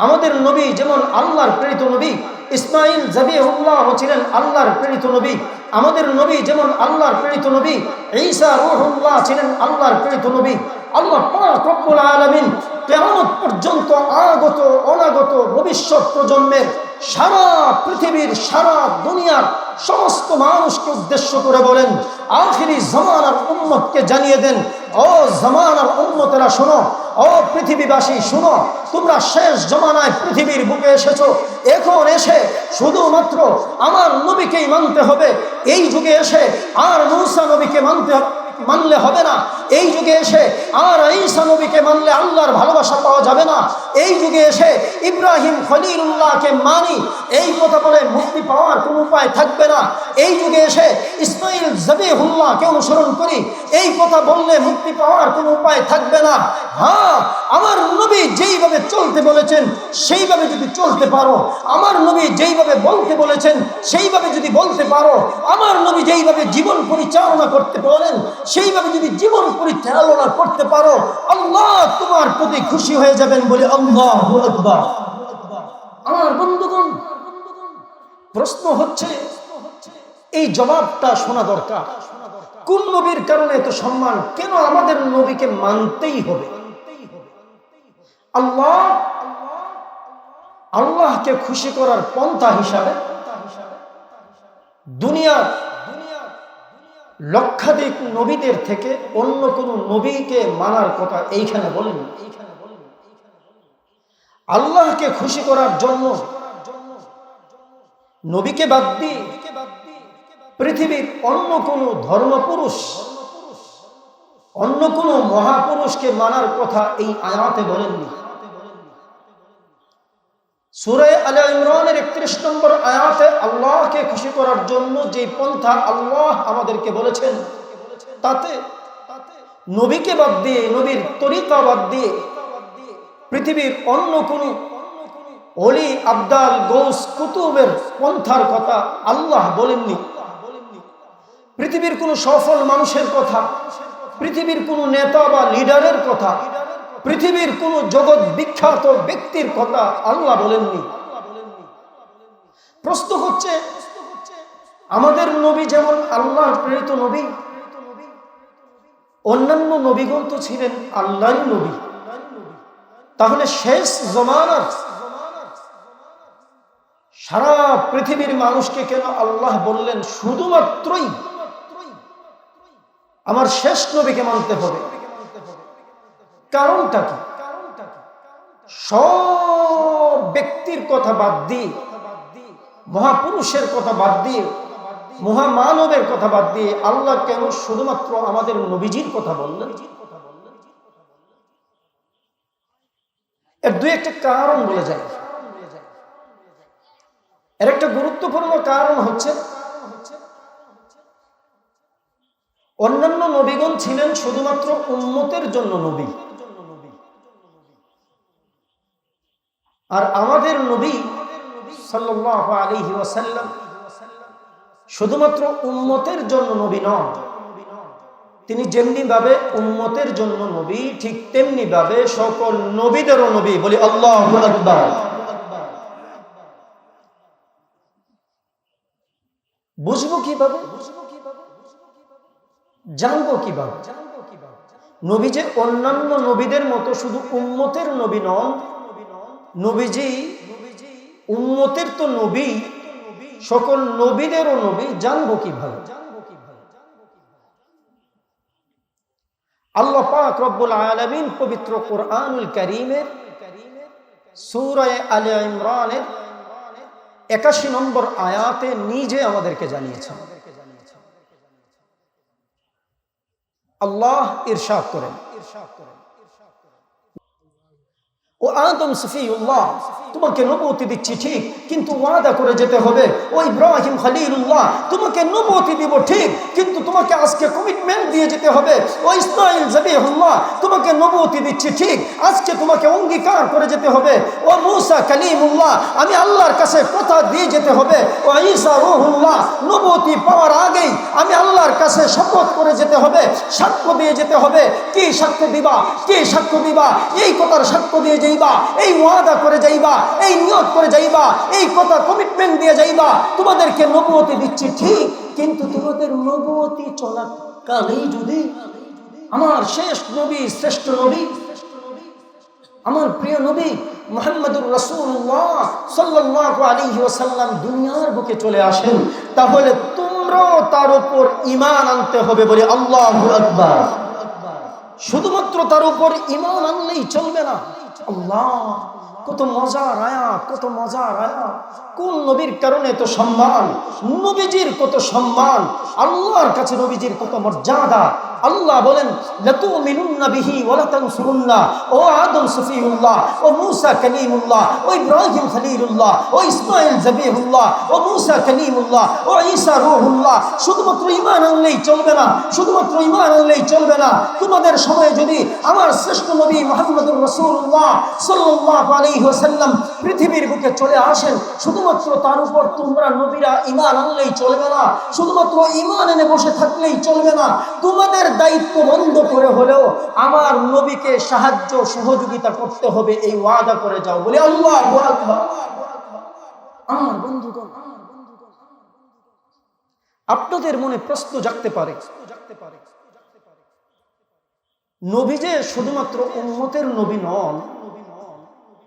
আমাদের নবী যেমন আল্লাহর প্রেরিত নবী, ইসমাইল জাবিহুল্লাহ ছিলেন আল্লাহর প্রেরিত নবী, আমাদের নবী যেমন আল্লাহর প্রেরিত নবী, ঈসা রূহুল্লাহ ছিলেন আল্লাহর প্রেরিত নবী। আল্লাহ পাক রব্বুল আলামিন কিয়ামত পর্যন্ত আগত অনাগত ভবিষ্যৎ প্রজন্মের সারা পৃথিবীর সারা দুনিয়ার সমস্ত মানুষকে উদ্দেশ্য করে বলেন, আখিরি জামানার উম্মতকে জানিয়ে দেন, ও জামানার উম্মতেরা শোনো, ও পৃথিবীবাসী শোনো, তোমরা শেষ জামানায় পৃথিবীর বুকে এসেছো, এখন এসে শুধুমাত্র আমার নবীকেই মানতে হবে। এই যুগে এসে আর মূসা নবীকে মানলে হবে না, এই যুগে এসে আর ঈসা নবীকে মানলে আল্লাহর ভালোবাসা পাওয়া যাবে না, এই যুগে এসে ইব্রাহিম খলিলুল্লাহকে মানি এই কথা বলে মুক্তি পাওয়ার কোনো উপায় থাকবে না, এই যুগে এসে ইসমাইল জাবিহুল্লাহকে অনুসরণ করি এই কথা বললে মুক্তি পাওয়ার কোনো উপায় থাকবে না। হ্যাঁ, আমার নবী যেইভাবে চলতে বলেছেন সেইভাবে যদি চলতে পারো, আমার নবী যেইভাবে বলতে বলেছেন সেইভাবে যদি বলতে পারো, আমার নবী যেইভাবে জীবন পরিচালনা করতে বলেন সেইভাবে যদি জীবন পরিচালনা করতে পারো, আল্লাহ তোমার প্রতি খুশি হয়ে যাবেন বলে আল্লাহু আকবার। আমার বন্ধুগণ, প্রশ্ন হচ্ছে, এই জবাবটা শোনা দরকার, কোন নবীর কারণে এত সম্মান, কেন আমাদের নবীকে মানতেই হবে? আল্লাহকে খুশি করার পন্থা হিসাবে দুনিয়ার লক্ষাধিক নবীদের থেকে অন্য কোন নবীকে মানার কথা এইখানে বলেন। আল্লাহকে খুশি করার জন্য নবীকে বাদ দিয়ে পৃথিবীর অন্য কোন ধর্মপুরুষ, অন্য কোন মহাপুরুষকে মানার কথা এই আয়াতে বলেননি। সূরা আলে ইমরানের 31 নম্বর আয়াতে আল্লাহকে খুশি করার জন্য যে পন্থা আল্লাহ আমাদেরকে বলেছেন, তাতে নবীকে বাদ দিয়ে, নবীর তরিকা বাদ দিয়ে পৃথিবীর অন্য কোন ওলি আবদাল গৌস কুতুবের পন্থার কথা আল্লাহ বলেননি। পৃথিবীর কোন সফল মানুষের কথা, পৃথিবীর কোন নেতা বা লিডারের কথা, পৃথিবীর কোন জগৎ বিখ্যাত ব্যক্তির কথা আল্লাহ বলেননি। প্রশ্ন হচ্ছে, আমাদের নবী যেমন আল্লাহর প্রেরিত নবী, অন্যান্য নবীগণ তো ছিলেন আল্লাহর নবী, তাহলে শেষ জমানার সারা পৃথিবীর মানুষকে কেন আল্লাহ বললেন শুধুমাত্রই আমার শেষ নবীকে মানতে হবে? কারণটা কি? সব ব্যক্তির কথা বাদ দিয়ে, মহাপুরুষের কথা বাদ দিয়ে, মহামানবের কথা বাদ দিয়ে আল্লাহ কেন শুধুমাত্র আমাদের নবীজির কথা বললেন? এর দুই একটা কারণ বলে যায়। এর একটা গুরুত্বপূর্ণ কারণ হচ্ছে, অন্যান্য নবীগণ ছিলেন শুধুমাত্র উম্মতের জন্য নবী, আর আমাদের নবী সাল্লাল্লাহু আলাইহি ওয়াসাল্লাম শুধুমাত্র উম্মতের জন্য নবী নন। তিনি যেমনি ভাবে উম্মতের জন্য নবী, ঠিক তেমনি ভাবে সকল নবীদেরও নবী। বলি আল্লাহু আকবার। বুঝবো কিভাবে, জানবো কিভাবে? নবী যে অন্যান্য নবীদের মতো শুধু উম্মতের নবী নন, নবীজি উম্মতের তো নবী, সকল নবীদেরও নবী, জানবো কিভাবে? আল্লাহ পাক রব্বুল আলামিন পবিত্র কোরআনুল কারীমের সূরা আলে ইমরানের ৮১ নম্বর আয়াতে নিজে আমাদেরকে জানিয়েছেন। আল্লাহ ইরশাদ করেন, ও আদম সফিউল্লাহ, তোমাকে নবুয়তি দিচ্ছি ঠিক, কিন্তু ওয়াদা করে যেতে হবে। ও ইব্রাহিম খলিলুল্লাহ, তোমাকে নবুয়তি দিব ঠিক, কিন্তু তোমাকে আজকে কমিটমেন্ট দিয়ে যেতে হবে। ও ইসমাঈল যাবিহুল্লাহ, তোমাকে নবুয়তি দিচ্ছি ঠিক, আজকে তোমাকে অঙ্গীকার করে যেতে হবে। ও মূসা কালিমুল্লাহ, আমি আল্লাহর কাছে কথা দিয়ে যেতে হবে। ও ঈসা রূহুল্লাহ, নবুয়তি পাওয়ার আগেই আমি আল্লাহর কাছে শপথ করে যেতে হবে, সাক্ষ্য দিয়ে যেতে হবে। কি সাক্ষ্য দিবা? কি সাক্ষ্য দিবা? এই কথার সাক্ষ্য দিয়ে যাইবা, এই ওয়াদা করে যাইবা, এই নিয়ত করে যাইবা, এই কথা কমিটমেন্ট দিয়ে যাইবা। তোমাদেরকে নবুয়তি দিচ্ছি ঠিক, কিন্তু তোমাদের নবুয়তি চলাকালেই যদি আমার শেষ নবী, শ্রেষ্ঠ নবী, আমার প্রিয় নবী মুহাম্মদুর রাসূলুল্লাহ সাল্লাল্লাহু আলাইহি ওয়াসাল্লাম দুনিয়ার বুকে চলে আসেন, তাহলে তোমরাও তার উপর ঈমান আনতে হবে। বলি আল্লাহু আকবার। শুধুমাত্র তার উপর ঈমান আনলেই চলবে না। আল্লাহ, কত মজার আয়াত, কত মজার আয়াত। কোন নবীর কারণে এত সম্মান, নবীজির কত সম্মান, আল্লাহর কাছে নবীজির কত মর্যাদা। আল্লাহ বলেন, লাতুমিনুন্না বিহি ওয়া লাতানসুরুন্না। ও আদম সফিউল্লাহ, ও মূসা কালিমুল্লাহ, ও ইব্রাহিম খলিলুল্লাহ, ও ইসমাঈল যাবিহুল্লাহ, ও মূসা কালিমুল্লাহ, ও ঈসা রূহুল্লাহ, শুধুমাত্র ঈমান আনলেই চলবে না, শুধুমাত্র ঈমান আনলেই চলবে না। তোমাদের সময়ে যদি আমার শ্রেষ্ঠ নবী মুহাম্মদুর রাসূলুল্লাহ সাল্লাল্লাহু আলাইহি ওয়াসাল্লাম পৃথিবীর বুকে চলে আসেন, শুধুমাত্র তার উপর তোমরা নবীরা ঈমান আনলেই চলবে না, শুধুমাত্র ঈমান এনে বসে থাকলেই চলবে না। তোমাদের দায়িত্ব বন্ধ করে হলেও আমার নবীকে সাহায্য সহযোগিতা করতে হবে, এই ওয়াদা করে যাও। বলে আল্লাহু আকবার। আমার বন্ধুগণ, আপনাদের মনে প্রশ্ন জাগতে পারে, নবী যে শুধুমাত্র উম্মতের নবী নন,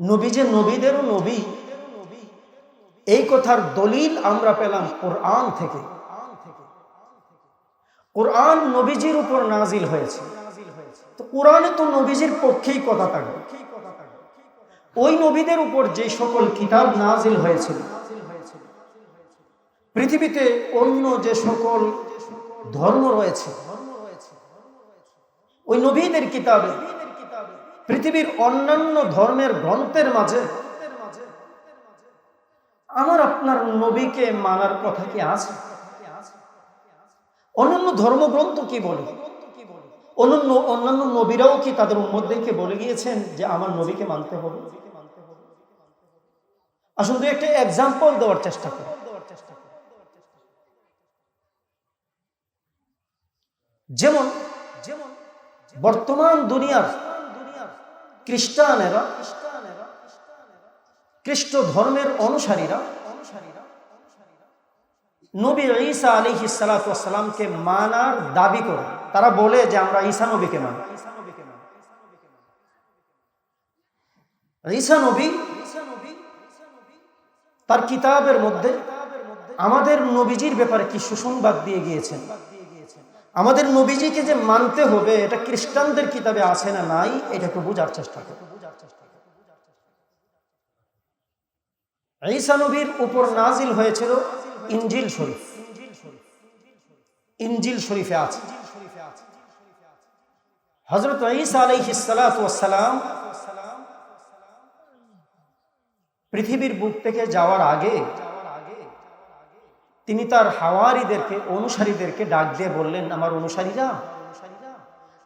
নবী যে নবীদেরও নবী, এই কথার দলিল আমরা পেলাম কোরআন থেকে। কোরআন নবীজির উপর নাজিল হয়েছে, তো কোরআনে তো নবীজির পক্ষেই কথা থাকবে। ওই নবীদের উপর যে সকল কিতাব নাজিল হয়েছিল, পৃথিবীতে অন্য যে সকল ধর্ম রয়েছে, ওই নবীদের কিতাবে, পৃথিবীর অন্যান্য ধর্মের গ্রন্থের মাঝে আমার আপনার নবীকে মানার কথা কি আছে? অন্যান্য ধর্মগ্রন্থ কি বলে? অন্যান্য নবীরাও কি তাদের উম্মতদেরকে বলে গিয়েছেন যে আমার নবীকে মানতে হবে? আসলে দুই একটা এক্সাম্পল দেওয়ার চেষ্টা করি। যেমন বর্তমান দুনিয়ার খ্রিস্টানেরা, খ্রিস্ট ধর্মের অনুসারীরা নবী ঈসা আলাইহিস সালাতু ওয়াস সালামকে মানার দাবি করে। তারা বলে যে আমরা ঈসা নবীকে মানি। ঈসা নবী তার কিতাবের মধ্যে আমাদের নবীজির ব্যাপারে কি সুসংবাদ দিয়ে গিয়েছেন। আমাদের নবীজিকে যে মানতে হবে, এটা খ্রিস্টানদের কিতাবে আছে না নাই, এটা একটু বোঝার চেষ্টা করো। ঈসা নবীর উপর নাজিল হয়েছিল ইনজিল শরীফ। ইনজিল শরীফে আছে হযরত ঈসা আলাইহিস সালাতু ওয়াস সালাম পৃথিবীর বুক থেকে যাওয়ার আগে তিনি তার হাওয়ারিদেরকে, অনুসারীদেরকে ডাক দিয়ে বললেন, আমার অনুসারীরা,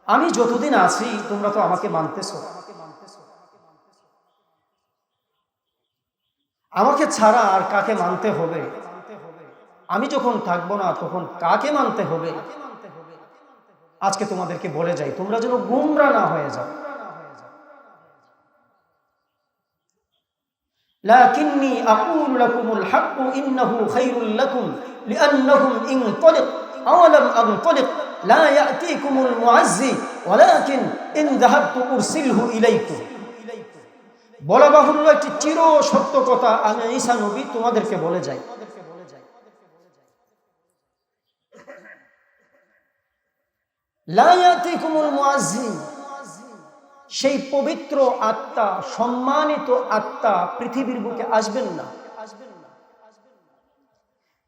আমি যতদিন আছি তোমরা তো আমাকে মানতেছো, আমাকে ছাড়া আর কাকে মানতে হবে? আমি যখন থাকবো না তখন কাকে মানতে হবে? আজকে তোমাদেরকে বলে যাই, তোমরা যেন গুমরা না হয়ে যাও। লাকিন্নী আকুলু লাকুমুল হাক্কু ইন্নাহু খায়রুল লাকুম লিআন্নাহুম ইন তালিক আও লাম আনতালিক লা ইয়াতিকুমুল মুআজ্জি ওয়ালাকিন ইন যাহাবতু উরসিলহু ইলাইকুম। বলা বাহুল্য একটি চির সত্য কথা আমি ঈসা নবী তোমাদেরকে বলে যাই, লা ইয়াতিকুমুল মুআজ্জি, সেই পবিত্র আত্মা, সম্মানিত আত্মা পৃথিবীর বুকে আসবেন না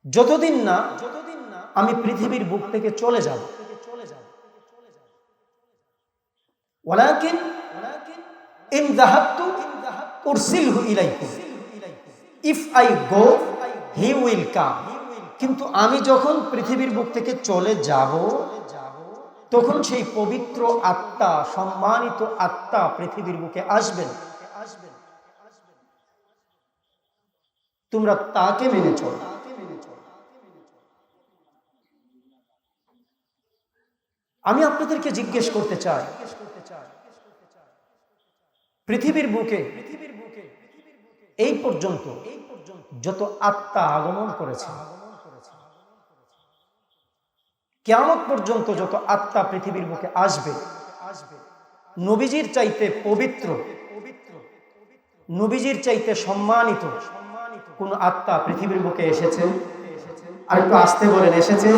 যতদিন না আমি পৃথিবীর বুক থেকে চলে যাব। ওয়ালাকিন ইন যাহাবতু উরসিলহু ইলাইকুম, if I go he will come. কিন্তু আমি যখন পৃথিবীর বুক থেকে চলে যাব তখন সেই পবিত্র আত্মা, সম্মানিত আত্মা পৃথিবীর বুকে আসবেন। তোমরা তাকে মেনে চলো। আমি আপনাদেরকে জিজ্ঞেস করতে চাই, পৃথিবীর বুকে এই পর্যন্ত যত আত্মা আগমন করেছে, কিয়ামত পর্যন্ত যত আত্মা পৃথিবীর বুকে আসবে, নবীজির চাইতে পবিত্র, নবীজির চাইতে সম্মানিত কোন আত্মা পৃথিবীর বুকে এসেছে? আর একটু আসতে বলেন, এসেছে?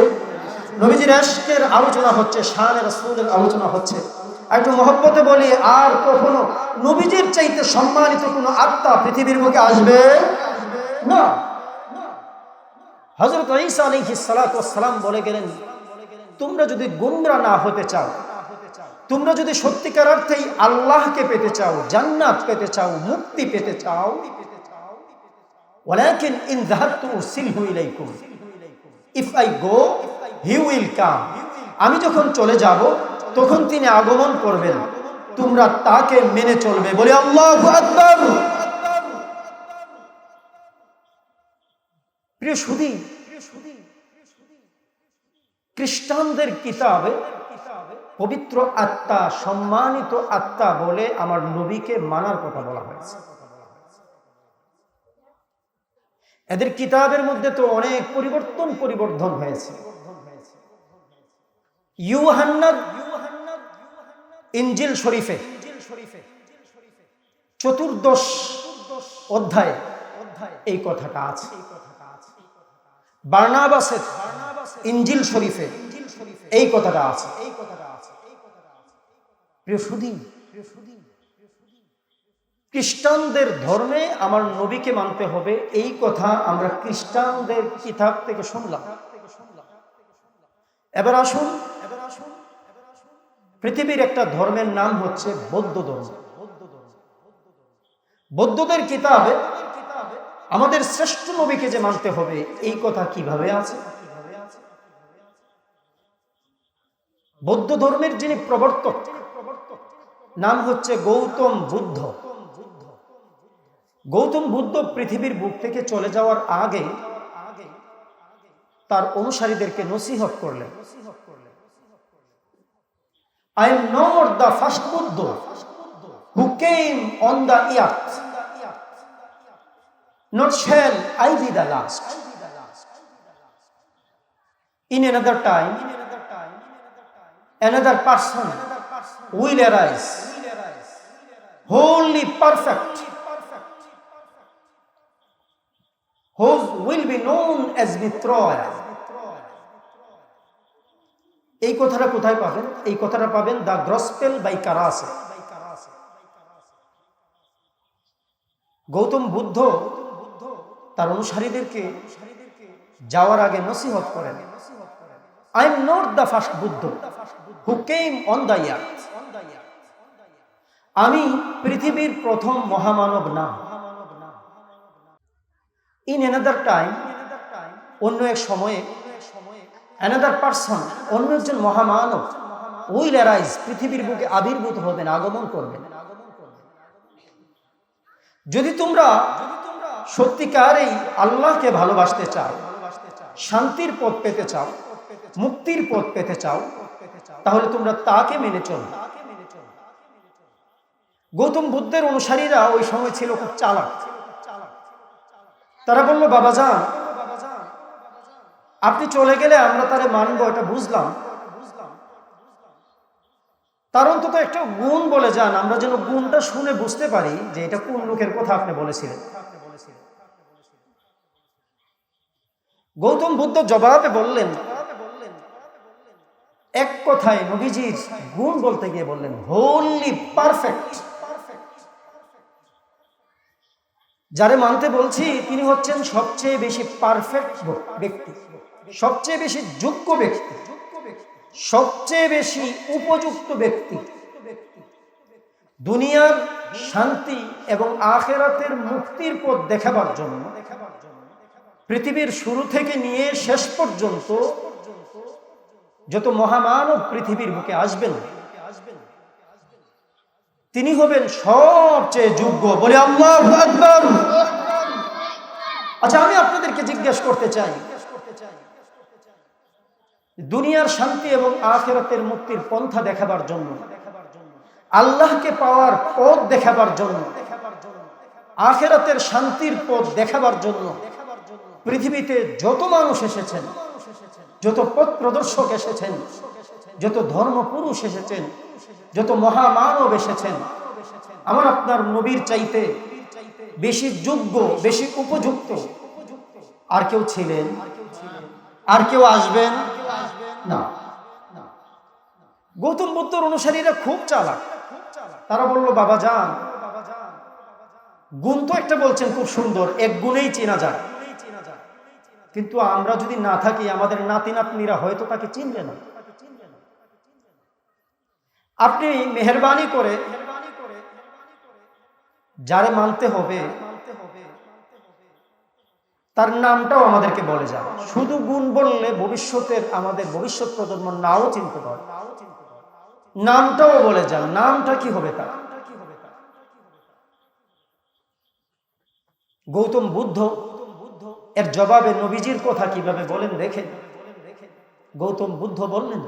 নবীজির ইশকের আলোচনা হচ্ছে, শানে রাসূলের আলোচনা হচ্ছে। একটু মহব্বতে বলি, আর কখনো নবীজির চাইতে সম্মানিত কোন আত্মা পৃথিবীর বুকে আসবে না। হযরত ঈসা আলাইহিস সালাতু ওয়াস সালাম বলে গেলেন, তোমরা যদি গুমরা না হতে চাও, তোমরা যদি সত্যিকার অর্থেই আল্লাহকে পেতে চাও, জান্নাত পেতে চাও, মুক্তি পেতে চাও, ওয়ালাকিন ইন যাহাবতু উরসিলহু ইলাইকুম, if I go he will come. আমি যখন চলে যাব তখন তিনি আগমন করবেন, তোমরা তাকে মেনে চলবে। বলি আল্লাহু আকবার। প্রিয় সুধী, খ্রিস্টানদের কিতাবে পবিত্র আত্মা, সম্মানিত আত্মা বলে আমার নবীকে মানার কথা বলা হয়েছে। এদের কিতাবের মধ্যে তো অনেক পরিবর্তন হয়েছে। ইউহান্নার ইনজিল শরীফে 14 অধ্যায়ে এই কথাটা আছে। বারনাবাসের ইনজিল শরীফে এই কথাটা আছে। প্রিয় সুধী, খ্রিস্টানদের ধর্মে আমার নবীকে মানতে হবে, এই কথা আমরা খ্রিস্টানদের কিতাব থেকে শুনলাম। এবার আসুন, পৃথিবীর একটা ধর্মের নাম হচ্ছে বৌদ্ধ ধর্ম। বৌদ্ধদের কিতাবে আমাদের শ্রেষ্ঠ নবীকে যে মানতে হবে, এই কথা কিভাবে আছে? বৌদ্ধ ধর্মের যিনি প্রবর্তক, নাম হচ্ছে গৌতম বুদ্ধ। গৌতম বুদ্ধ পৃথিবীর বুক থেকে চলে যাওয়ার আগে তার অনুসারীদেরকে নসিহত করলেন, I am not the first Buddha who came on the earth, nor shall I be the last. In another time, another person will arise, wholly perfect, who will be known as Mitroya. এই কথাটা কোথায় পাবেন? এই কথাটা পাবেন the gospel by কারাসে। গৌতম বুদ্ধ তার অনুসারীদেরকে যাওয়ার আগে নসিহত করেন, I am not the first Buddha who came on the earth. আমি পৃথিবীর প্রথম মহামানব না। In another time, অন্য এক সময়ে অ্যানাদার পারসন, অন্য একজন মহামানব উইল অ্যারাইজ, পৃথিবীর বুকে আবির্ভূত হবেন, আগমন করবেন। যদি তোমরা সত্যিকারেই আল্লাহকে ভালোবাসতে চাও, শান্তির পথ পেতে চাও, মুক্তির পথ পেতে চাও, তাহলে তোমরা তাকে মেনে চলো। গৌতম বুদ্ধের অনুসারীরা ওই সময় ছিল খুব চালাক। তারা বলল, বাবাজান, আপনি চলে গেলে আমরা তারে মানবো, এটা বুঝলাম, তার অন্তত একটা গুণ বলে যান, আমরা যেন গুণটা শুনে বুঝতে পারি যে এটা কোন লোকের কথা আপনি বলেছিলেন। গৌতম বুদ্ধ জবাবে বললেন, এক কথায় নবীজির গুণ বলতে গিয়ে বললেন, হোলি পারফেক্ট। যারে মানতে বলছি তিনি হচ্ছেন সবচেয়ে বেশি পারফেক্ট ব্যক্তি, সবচেয়ে বেশি যোগ্য ব্যক্তি, সবচেয়ে বেশি উপযুক্ত ব্যক্তি। দুনিয়ার শান্তি এবং আখিরাতের মুক্তির পথ দেখাবার জন্য পৃথিবীর শুরু থেকে নিয়ে শেষ পর্যন্ত যত মহামানব পৃথিবীর বুকে আসবেন, তিনি হবেন সবচেয়ে যোগ্য। বলে আল্লাহু আকবার। আচ্ছা, আমি আপনাদেরকে জিজ্ঞেস করতে চাই, দুনিয়ার শান্তি এবং আখিরাতের মুক্তির পন্থা দেখাবার জন্য, আল্লাহকে পাওয়ার পথ দেখাবার জন্য, আখিরাতের শান্তির পথ দেখাবার জন্য পৃথিবীতে যত মানুষ এসেছেন, যত পথ প্রদর্শক এসেছেন, যত ধর্মপুরুষ এসেছেন, যত মহামানব এসেছেন, আমার আপনার নবীর চাইতে বেশি যোগ্য, বেশি উপযুক্ত আর কেউ ছিলেন? আর কেউ আসবেন না। গৌতম বুদ্ধর অনুসারীরা খুব চালাক। তারা বলল, বাবা যান, গুণ তো একটা বলছেন খুব সুন্দর, এক গুণেই চেনা যায়, কিন্তু আমরা যদি না থাকি আমাদের নাতি নাতনিরা হয়তো তাকে চিনবে না। আপনি মেহেরবানি করে যারে মানতে হবে তার নামটাও আমাদেরকে বলে যান। শুধু গুণ বললে ভবিষ্যতের আমাদের ভবিষ্যৎ প্রজন্ম নাও চিনতে পারে, নামটাও বলে যান, নামটা কি হবে তার। গৌতম বুদ্ধ এর জবাবে নবীজির কথা কিভাবে বলেন দেখেন। গৌতম বুদ্ধ বললেন,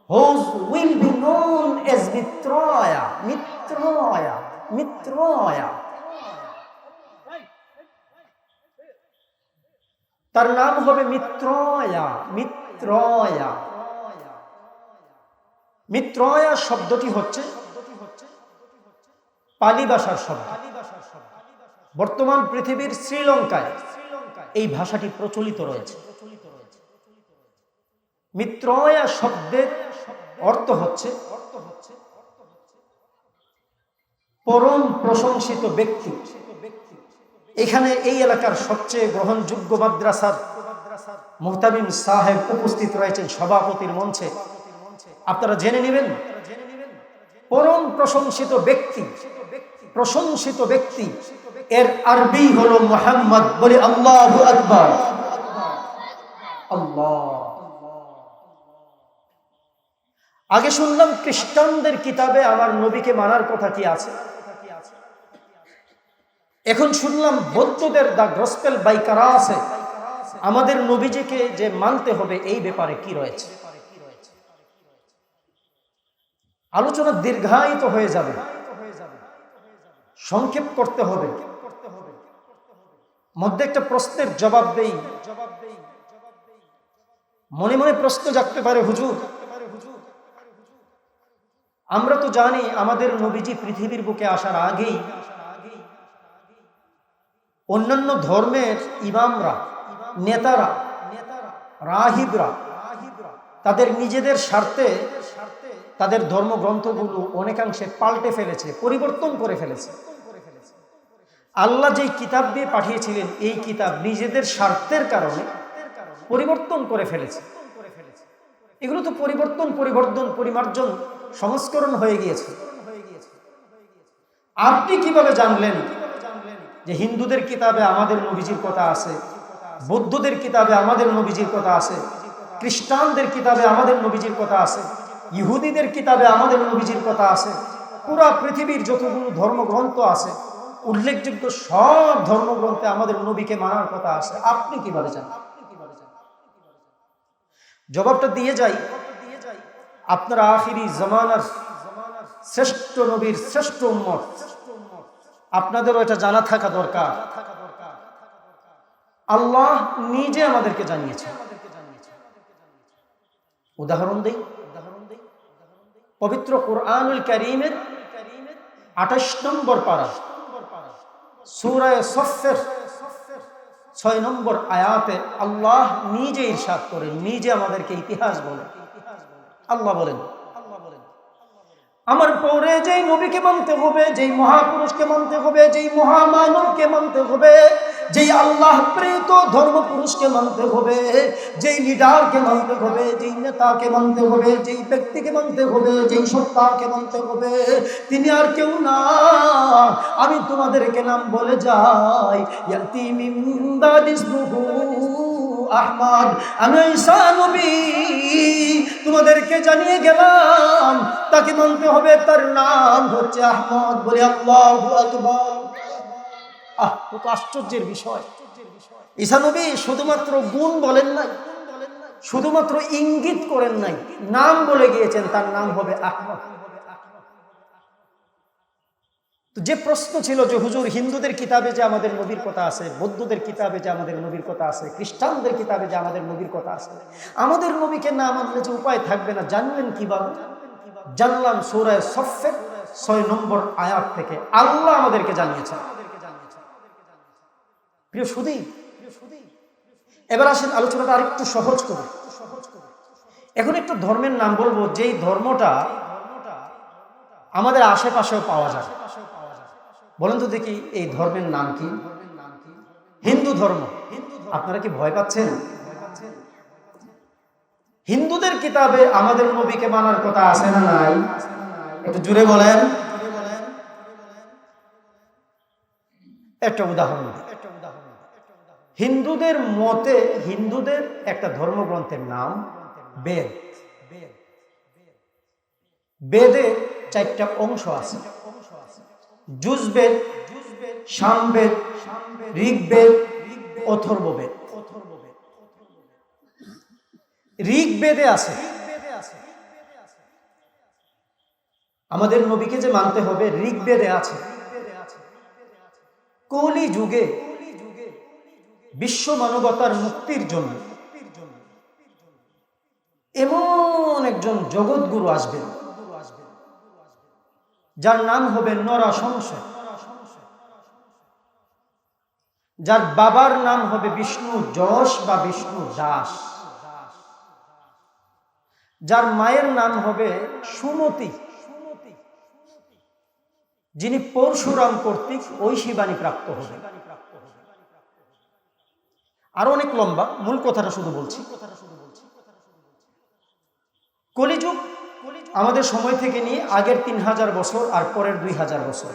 whose will be known as Mitraya, Mitraya, Mitraya. তার নাম হবে মিত্রয়া, মিত্রয়া। মিত্রয়া শব্দটি হচ্ছে পালি ভাষার শব্দ। বর্তমান পৃথিবীর শ্রীলঙ্কায় এই ভাষাটি প্রচলিত রয়েছে। মিত্রয়া শব্দের অর্থ হচ্ছে পরম প্রশংসিত ব্যক্তি। এখানে এই এলাকার সবচেয়ে গ্রহণযোগ্য মাদ্রাসার মুহতামিম সাহেব উপস্থিত রয়েছেন সভাপতির মঞ্চে, আপনারা জেনে নেবেন। পরম প্রশংসিত ব্যক্তি, প্রশংসিত ব্যক্তি এর আরবি হলো মুহাম্মদ। বলি আল্লাহু আকবার। আল্লাহ। আগে শুনলাম খ্রিস্টানদের কিতাবে আমার নবীকে মানার কথা কি আছে, এখন শুনলাম বৌদ্ধদের দা গসপেল বাই কারাসে আমাদের নবীজিকে যে মানতে হবে এই ব্যাপারে কি রয়েছে। আলোচনা দীর্ঘায়িত হয়ে যাবে, সংক্ষেপ করতে হবে। মধ্যে একটা প্রশ্নের জবাব দেই। মনে মনে প্রশ্ন জাগতে পারে, হুজুর আমরা তো জানি আমাদের নবীজি পৃথিবীর বুকে আসার আগেই অন্যান্য ধর্মের ইমামরা, নেতারা, রাহিবরা তাদের নিজেদের স্বার্থে তাদের ধর্মগ্রন্থগুলো অনেকাংশে পাল্টে ফেলেছে, পরিবর্তন করে ফেলেছে। আল্লাহ যেই কিতাব দিয়ে পাঠিয়েছিলেন এই কিতাব নিজেদের স্বার্থের কারণে পরিবর্তন করে ফেলেছে। এগুলো তো পরিবর্তন, পরিমার্জন, সংস্করণ হয়ে গিয়েছে। আপনি কিভাবে জানলেন যে হিন্দুদের কিতাবে আমাদের নবীজির কথা আছে, বৌদ্ধদের কিতাবে আমাদের নবীজির কথা আছে, খ্রিস্টানদের কিতাবে আমাদের নবীজির কথা আছে, ইহুদিদের কিতাবে আমাদের নবীজির কথা আছে। পুরা পৃথিবীর যতগুলো ধর্মগ্রন্থ আছে, উল্লেখযোগ্য সব ধর্মগ্রন্থে আমাদের নবীকে মানার কথা আছে। আপনি কিভাবে জানেন? জবাবটা দিয়ে যাই, আপনারা আখিরি জামানার শ্রেষ্ঠ নবীর শ্রেষ্ঠ উম্মত, আপনাদেরও এটা জানা থাকা দরকার। আল্লাহ নিজে আমাদেরকে জানিয়েছেন। উদাহরণ দেই, পবিত্র কুরআনুল কারীমের ২৮ নম্বর পারা সূরা সফফের ৬ নম্বর আয়াতে আল্লাহ নিজে ইরশাদ করেন, নিজে আমাদেরকে ইতিহাস বলেন। আল্লাহ বলেন, আমার পরে যেই নবীকে মানতে হবে, যেই মহাপুরুষকে মানতে হবে, যেই মহামানবকে মানতে হবে, যেই আল্লাহ প্রেরিত ধর্মপুরুষকে মানতে হবে, যেই লিডারকে মানতে হবে, যেই নেতাকে মানতে হবে, যেই ব্যক্তিকে মানতে হবে, যেই সত্তাকে মানতে হবে, তিনি আর কেউ না। আমি তোমাদেরকে নাম বলে যাই, ইয়াতি মিন বাদি ইসমিহি আহমদ। আমি ঈসা নবী তোমাদেরকে জানিয়ে গেলাম, তাকে মানতে হবে, তার নাম হচ্ছে আহমদ। বলি আল্লাহু আকবার। কত আশ্চর্যের বিষয়! ঈসা নবী শুধুমাত্র গুণ বলেন নাই, শুধুমাত্র ইঙ্গিত করেন নাই, নাম বলে গিয়েছেন, তার নাম হবে আহমদ। তো যে প্রশ্ন ছিল যে হুজুর, হিন্দুদের কিতাবে যে আমাদের নবীর কথা আছে, বৌদ্ধদের কিতাবে যে আমাদের নবীর কথা আছে, খ্রিস্টানদের কিতাবে যে আমাদের নবীর কথা আছে, আমাদের নবীকে না মানলে যে উপায় থাকবে না, জানলেন কিভাবে? জানলাম সূরা সফফের ৬ নম্বর আয়াত থেকে আল্লাহ আমাদেরকে জানিয়েছেন। প্রিয় সুধী, এবার আসেন আলোচনাটা আরেকটু সহজ করে। এখন একটু ধর্মের নাম বলবো, যেই ধর্মটা আমাদের আশেপাশেও পাওয়া যায়। বলেন তো দেখি, এই ধর্মের নাম কি? হিন্দু ধর্ম। আপনারা কি ভয় পাচ্ছেন? হিন্দুদের কিতাবে আমাদের নবীকে মানার কথা আছে না নাই? একটু জুড়ে বলেন। একটা উদাহরণ, হিন্দুদের মতে, হিন্দুদের একটা ধর্মগ্রন্থের নাম বেদ। বেদে 4টা অংশ আছে: যজুর্বেদ, সামবেদ, ঋগ্বেদ, অথর্ববেদ। ঋগ্বেদে আছে আমাদের নবীকে যে মানতে হবে, ঋগ্বেদে আছে কলি যুগে বিশ্ব মানবতার মুক্তির জন্য এমন একজন জগৎগুরু আসবেন, যার নাম হবে নরসংস, যার বাবার নাম হবে বিষ্ণু যশ বা বিষ্ণু দাস, যার মায়ের নাম হবে সুমতি, যিনি পরশুরাম কর্তৃক ঐশীবাণী প্রাপ্ত হবে। আরো অনেক লম্বা, মূল কথাটা শুধু বলছি। কলিযুগ আমাদের সময় থেকে নিয়ে আগের 3000 বছর আর পরের 2000 বছর,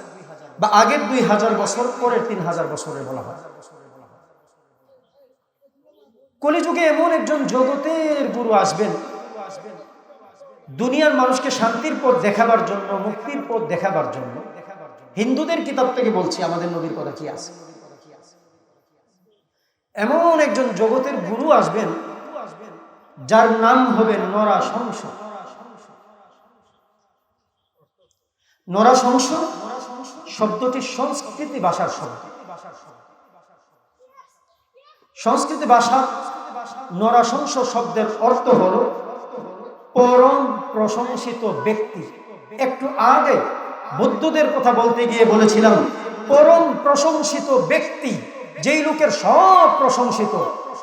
বা আগের 2000 বছর পরের 3000 বছরে বলা হয়। কলিযুগে এমন একজন জগতের গুরু আসবেন, দুনিয়ার মানুষকে শান্তির পথ দেখাবার জন্য, মুক্তির পথ দেখাবার জন্য। হিন্দুদের কিতাব থেকে বলছি, আমাদের নবীর কথা কি আছে। এমন একজন জগতের গুরু আসবেন, যার নাম হবে নরসংস। নরসংস শব্দটি সংস্কৃতি ভাষার শব্দ। সংস্কৃতি ভাষা নরসংস শব্দের অর্থ হল পরম প্রশংসিত ব্যক্তি। একটু আগে বৌদ্ধদের কথা বলতে গিয়ে বলেছিলাম, পরম প্রশংসিত ব্যক্তি, যেই লোকের সব প্রশংসিত,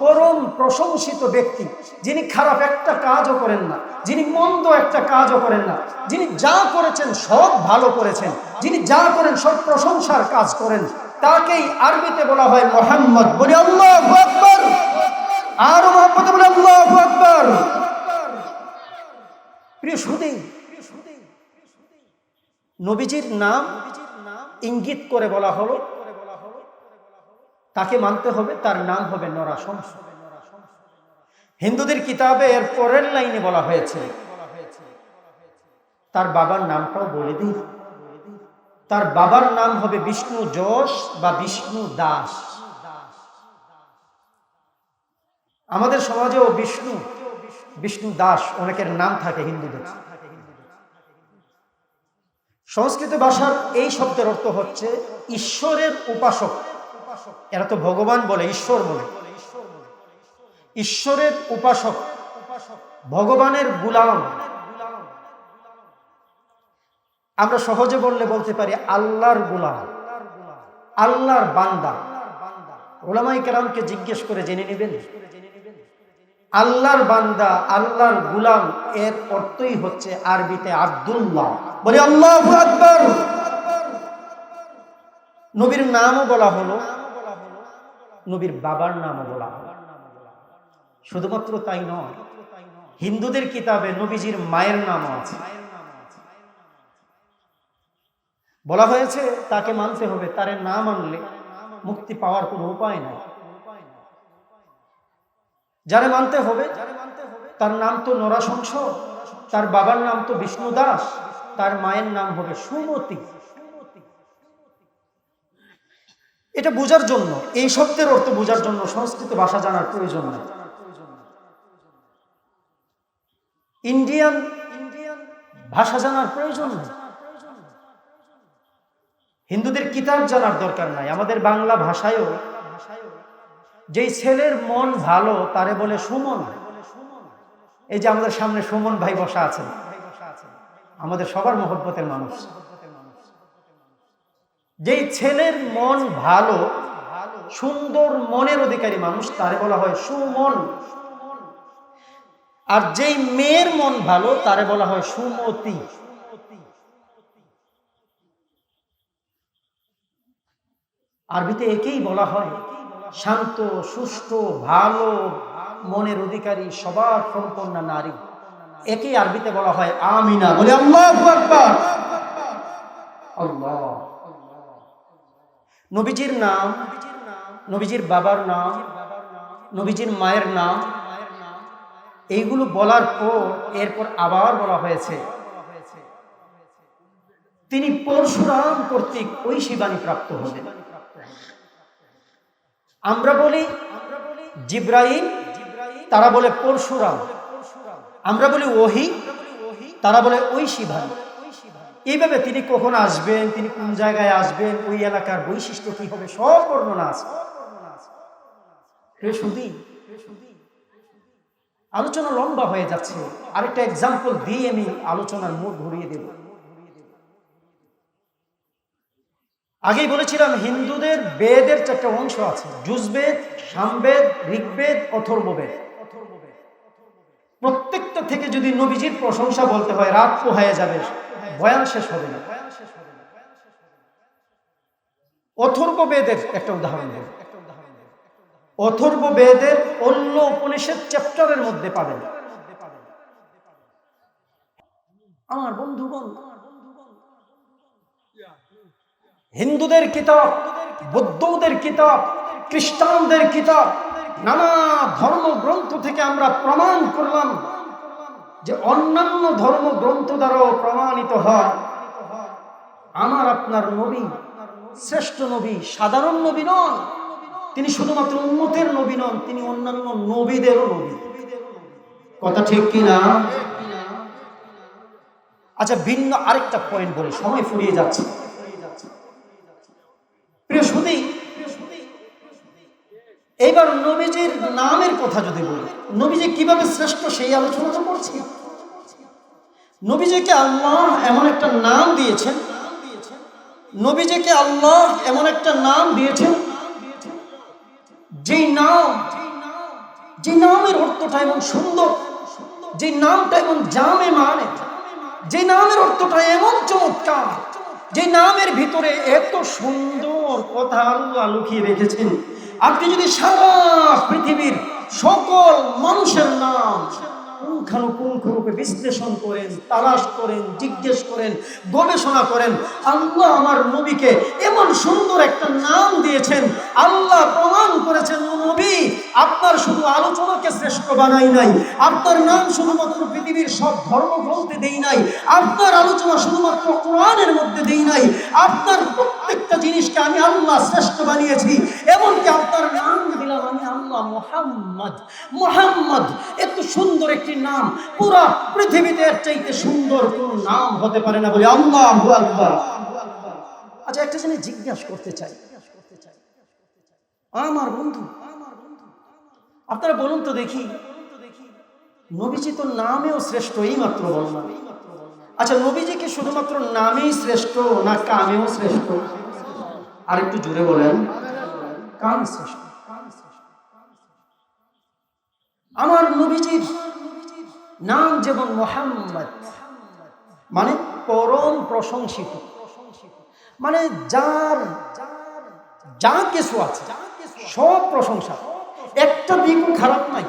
পরম প্রশংসিত ব্যক্তি, যিনি খারাপ একটা কাজও করেন না, যিনি মন্দ একটা কাজও করেন না, যিনি যা করেছেন সব ভালো করেছেন, যিনি যা করেন সব প্রশংসার কাজ করেন, তাকেই আরবিতে বলা হয় মুহাম্মদ। বলি আল্লাহু আকবার। আর মুহাম্মদ বলি আল্লাহু আকবার। প্রিয় সুধী, নবীজির নাম ইঙ্গিত করে বলা হলো তাকে মানতে হবে, তার নাম হবে নরশংস। হিন্দুদের কিতাবে এর পরের লাইনে বলা হয়েছে, তার বাবার নামটাও বলে দিই, তার বাবার নাম হবে বিষ্ণু যশ বা বিষ্ণু দাস। আমাদের সমাজেও বিষ্ণু দাস অনেকের নাম থাকে হিন্দুদের। সংস্কৃত ভাষার এই শব্দের অর্থ হচ্ছে ঈশ্বরের উপাসক। এরা তো ভগবান বলে, ঈশ্বর বলে। ঈশ্বরের উপাসক, ভগবানের গোলাম। আমরা সহজে বলতে পারি আল্লাহর গোলাম, আল্লাহর বান্দা। উলামায়ে কেরামকে জিজ্ঞেস করে জেনে নেবেন, আল্লাহর বান্দা, আল্লাহর গোলাম এর অর্থই হচ্ছে আরবিতে আব্দুল্লাহ। বলি আল্লাহু আকবার। নবীর নামও বলা হলো, নবীর বাবার নামও বলা হলো। শুধুমাত্র তাই নয়, হিন্দুদের কিতাবে নবীজির মায়ের নামও আছে। বলা হয়েছে তাকে মানতে হবে, তারে না মানলে মুক্তি পাওয়ার কোনো উপায় নাই। যারে মানতে হবে তার নাম তো নরশংস, তার বাবার নাম তো বিষ্ণু দাস, তার মায়ের নাম হবে সুমতি। এটা বোঝার জন্য, এই শব্দের অর্থ বোঝার জন্য সংস্কৃত ভাষা জানার প্রয়োজন নেই। ইন্ডিয়ান ভাষা জানার প্রয়োজন নেই, হিন্দুদের কিতাব জানার দরকার নাই। আমাদের বাংলা ভাষায়ও যেই ছেলের মন ভালো তারে বলে সুমন। এই যে আমাদের সামনে সুমন ভাই বসা আছেন, আমাদের সবার মহব্বতের মানুষ। যেই ছেলের মন ভালো, সুন্দর মনের অধিকারী মানুষ, তারে বলা হয় সুমন। আর যেই মেয়ের মন ভালো তারে বলা হয় সুমতি। আরবিতে একেই বলা হয় শান্ত, সুষ্ঠু, ভালো মনের অধিকারী, স্বভাব সম্পন্ন নারী। একেই আরবিতে বলা হয় আমিনা। বলে আল্লাহু আকবার। আল্লাহ। নবীজির নাম, নবীজির বাবার নাম, নবীজির মায়ের নাম, এইগুলো বলার পর এরপর আবার বলা হয়েছে তিনি পরশুরাম কর্তৃক ঐশী বাণী প্রাপ্ত হলেন। আমরা বলি জিব্রাইল, তারা বলে পরশুরাম। আমরা বলি ওহী, তারা বলে ঐশী বাণী। এইভাবে তিনি কখন আসবেন, তিনি কোন জায়গায় আসবেন, ওই এলাকার বৈশিষ্ট্য কি হবে, সব বর্ণনা আছে। আলোচনা লম্বা হয়ে যাচ্ছে, আরেকটা এক্সাম্পল দিয়ে আমি আলোচনার মোড় ঘুরিয়ে দেব। আগেই বলেছিলাম হিন্দুদের বেদের 4টা অংশ আছে, যুজবেদ, সামবেদ, ঋগ্বেদ, অথর্ববেদ। প্রত্যেকটা থেকে যদি নবীজির প্রশংসা বলতে হয় রাত পোহায় যাবে, বয়ান শেষ হবে না। অথর্ববেদের একটা উদাহরণ দেব। অথর্ববেদের অন্য উপনিষদ চ্যাপ্টারের মধ্যে পাবেন। আমার বন্ধুগণ, হিন্দুদের কিতাব, বৌদ্ধদের কিতাব, খ্রিস্টানদের কিতাব, নানা ধর্মগ্রন্থ থেকে আমরা প্রমাণ করলাম যে অন্যান্য ধর্মগ্রন্থ দ্বারাও প্রমাণিত হয় আমার আপনার নবী শ্রেষ্ঠ নবী, সাধারণ নবী নন। তিনি শুধুমাত্র উম্মতের নবী নন, তিনি অন্যান্য নবীদেরও নবী। কথা ঠিক কিনা? আচ্ছা, ভিন্ন আরেকটা পয়েন্ট বলি, সময় ফুরিয়ে যাচ্ছে। প্রিয় সুধী, এইবার নবীজির নামের কথা যদি বলি, নবীজি কিভাবে শ্রেষ্ঠ সেই আলোচনা করছি। নবীজিকে আল্লাহ এমন একটা নাম দিয়েছেন, নবীজিকে আল্লাহ এমন একটা নাম দিয়েছেন যে নামের অর্থটা এমন সুন্দর, যে নামটা এমন জামে মানে, যে নামের অর্থটা এমন চমৎকার, যে নামের ভিতরে এত সুন্দর কথা আল্লাহ লুকিয়ে রেখেছেন। আপনি যদি সারা পৃথিবীর সকল মানুষের নাম পুঙ্খানুপুঙ্খরূপে বিশ্লেষণ করেন, তালাশ করেন, জিজ্ঞেস করেন, গবেষণা করেন, আল্লাহ আমার নবীকে এমন সুন্দর একটা নাম দিয়েছেন। আল্লাহ আপনার শুধু আলোচনাকে শ্রেষ্ঠ বানাই নাই, আপনার নাম শুধুমাত্র পৃথিবীর সব ধর্মগ্রন্থে দেই নাই, আপনার আলোচনা শুধুমাত্র কোরআনের মধ্যে দেই নাই, আপনার প্রত্যেকটা জিনিসকে আমি আল্লাহ শ্রেষ্ঠ বানিয়েছি। এমনকি আপনার নাম দিলাম আমি আল্লাহ মুহাম্মদ। মুহাম্মদ এত সুন্দর একটি নাম, পুরা পৃথিবীতে এর চাইতে সুন্দর কোন নাম হতে পারে না বলে আল্লাহু আকবার। আচ্ছা, একটা জিনিস জিজ্ঞাসা করতে চাই আমার বন্ধু, আপনারা বলুন তো দেখি, নবীজি তো নামেও শ্রেষ্ঠ, এই মাত্র বললাম। আচ্ছা, নবীজি কি শুধুমাত্র নামেই শ্রেষ্ঠ না কামেও শ্রেষ্ঠ? আর একটু জোরে বলেন, কাম শ্রেষ্ঠ। আমার নবীজির নাম যেমন মুহাম্মদ, মানে পরম প্রশংসিত, মানে যার যা কিছু আছে সব প্রশংসা, একটা দিকও খারাপ নাই,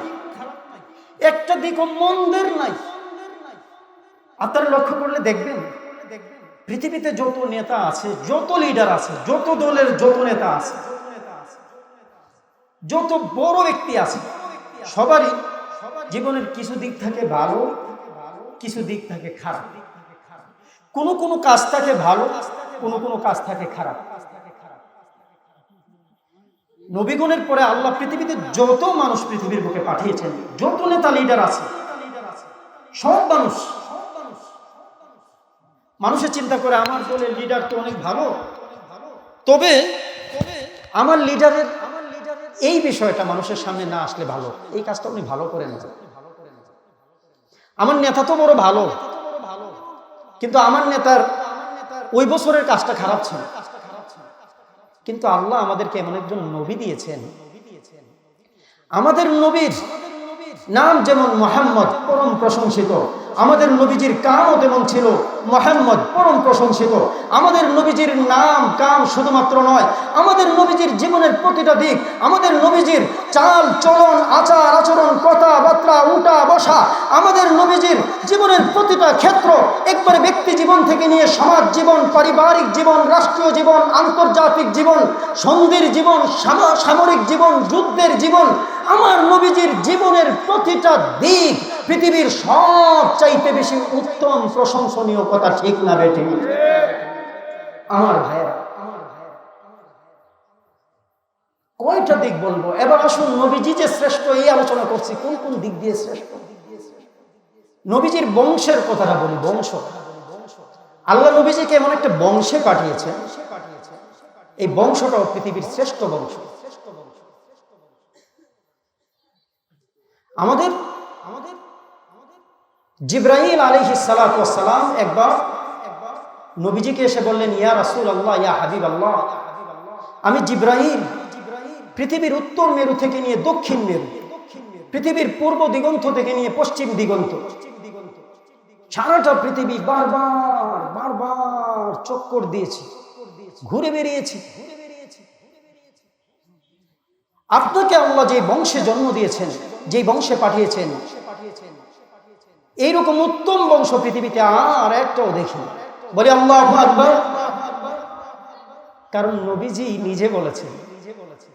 একটা দিকও মন্দের নাই। আপনারা লক্ষ্য করলে দেখবেন পৃথিবীতে যত নেতা আছে, যত লিডার আছে, যত দলের যত নেতা আছে, যত বড় ব্যক্তি আছে, সবারই জীবনের কিছু দিক থাকে ভালো, কিছু দিক থাকে খারাপ। কোনো কাজ থাকে ভালো, কোনো কাজ থাকে খারাপ। নবীগণের পরে আল্লাহ পৃথিবীতে যত মানুষ পৃথিবীর বুকে পাঠিয়েছেন, যত নেতা লিডার আছে, সব মানুষের চিন্তা করে আমার দলের লিডার তো অনেক ভালো, তবে আমার লিডারের এই বিষয়টা মানুষের সামনে না আসলে ভালো, এই কাজটা উনি ভালো করেন না। আমার নেতা তো বড় ভালো, কিন্তু আমার নেতার ওই বছরের কাজটা খারাপ ছিল। কিন্তু আল্লাহ আমাদেরকে এমন একজন নবী দিয়েছেন, আমাদের নবীর নাম যেমন মুহাম্মদ পরম প্রশংসিত, আমাদের নবীজির কামও তেমন ছিল মুহাম্মদ পরম প্রশংসিত। আমাদের নবীজির নাম কাম শুধুমাত্র নয়, আমাদের নবীজির জীবনের প্রতিটা দিক, আমাদের নবীজির চাল চলন আচার আচরণ কথাবার্তা উঠা বসা, আমাদের নবীজির জীবনের প্রতিটা ক্ষেত্র, একবারে ব্যক্তি জীবন থেকে নিয়ে সমাজ জীবন, পারিবারিক জীবন, রাষ্ট্রীয় জীবন, আন্তর্জাতিক জীবন, সন্ধির জীবন, সামরিক জীবন, যুদ্ধের জীবন, আমার নবীজির জীবনের প্রতিটা দিক পৃথিবীর সব চাইতে বেশি উত্তম প্রশংসনীয় কথা, ঠিক না বেঠিক? আমার ভাইয়েরা, কয়টা দিক বলবো? এবার আসুন, নবীজি যে শ্রেষ্ঠ এই আলোচনা করছি, কোন দিক দিয়ে শ্রেষ্ঠ? নবীজির বংশের কথাটা বলি। বংশ, আল্লাহ নবীজিকে এমন একটা বংশে পাঠিয়েছেন, এই বংশটাও পৃথিবীর শ্রেষ্ঠ বংশ। আমাদের জিবরাইল আলাইহিস সালাতু ওয়াস সালাম একবার নবীজিকে এসে বললেন, ইয়া রাসূলুল্লাহ, ইয়া হাবিবাল্লাহ, আমি জিবরাইল পৃথিবীর উত্তর মেরু থেকে নিয়ে দক্ষিণ মেরু, পৃথিবীর পূর্ব দিগন্ত থেকে নিয়ে পশ্চিম দিগন্ত, সারাটা পৃথিবী বারবার চক্কর দিয়েছি, ঘুরে বেরিয়েছি। আপনাকে আল্লাহ যে বংশে জন্ম দিয়েছেন, যে বংশে পাঠিয়েছেন, এইরকম উত্তম বংশ পৃথিবীতে আর একটাও দেখি। বলি আল্লাহু আকবার। কারণ নবীজি নিজে বলেছেন,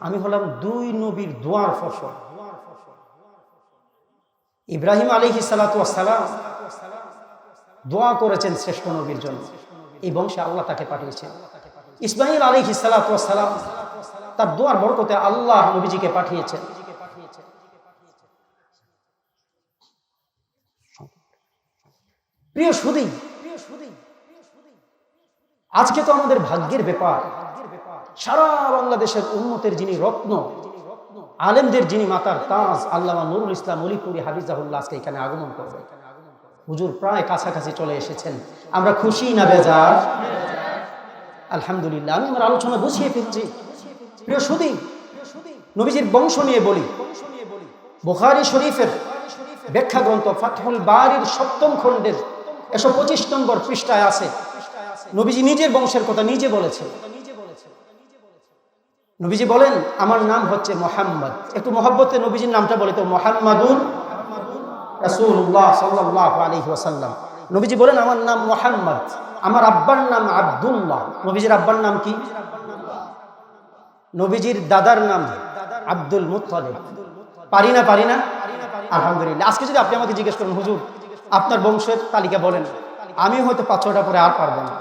আমি হলাম দুই নবীর দোয়ার ফসল। ইব্রাহিম আলাইহিস সালাতু ওয়াস সালাম দোয়া করেছেন শ্রেষ্ঠ নবীর জন্য, এই বংশে আল্লাহ তাকে পাঠিয়েছেন। ইসমাঈল আলাইহিস সালাতু ওয়াস সালাম তার দোয়ার বরকতে আল্লাহ নবীজিকে পাঠিয়েছেন। প্রিয় সুধী, আজকে তো আমাদের ভাগ্যের ব্যাপার, সারা বাংলাদেশের উম্মতের যিনি রত্ন, আলেমদের যিনি মাতার তাজ, আল্লামা নুরুল ইসলাম অলিপুরি হাফিজাহুল্লাহ আজকে এখানে আগমন করবে। হুজুর প্রায় কাছাকাছি চলে এসেছেন, আমরা খুশি না বেজার? আলহামদুলিল্লাহ। আমি আমার আলোচনা বুঝিয়ে ফেলছি। প্রিয় সুধী, নবীজির বংশ নিয়ে বলি। বুখারী শরীফের ব্যাখ্যা গ্রন্থ ফাতহুল বারির 7ম খণ্ডের 125 নম্বর পৃষ্ঠায় আছে, নবীজি নিজের বংশের কথা নিজে বলেছেন। নবীজি বলেন, আমার নাম হচ্ছে মুহাম্মদ। একটু মহব্বতে নবীজির নামটা বলে তো, মুহাম্মাদুর রাসূলুল্লাহ সাল্লাল্লাহু আলাইহি ওয়াসাল্লাম। নবীজি বলেন, আমার নাম মুহাম্মদ, আমার আব্বার নাম আব্দুল্লাহ। নবীজির আব্বার নাম কি? নবীজির দাদার নাম আব্দুল মুত্তালিব। পারি না আলহামদুলিল্লাহ। আজকে যদি আপনি আমাকে জিজ্ঞেস করেন হুজুর আপনার বংশের তালিকা বলেন, আমি হয়তো 5-6টা পরে আর পারবো না,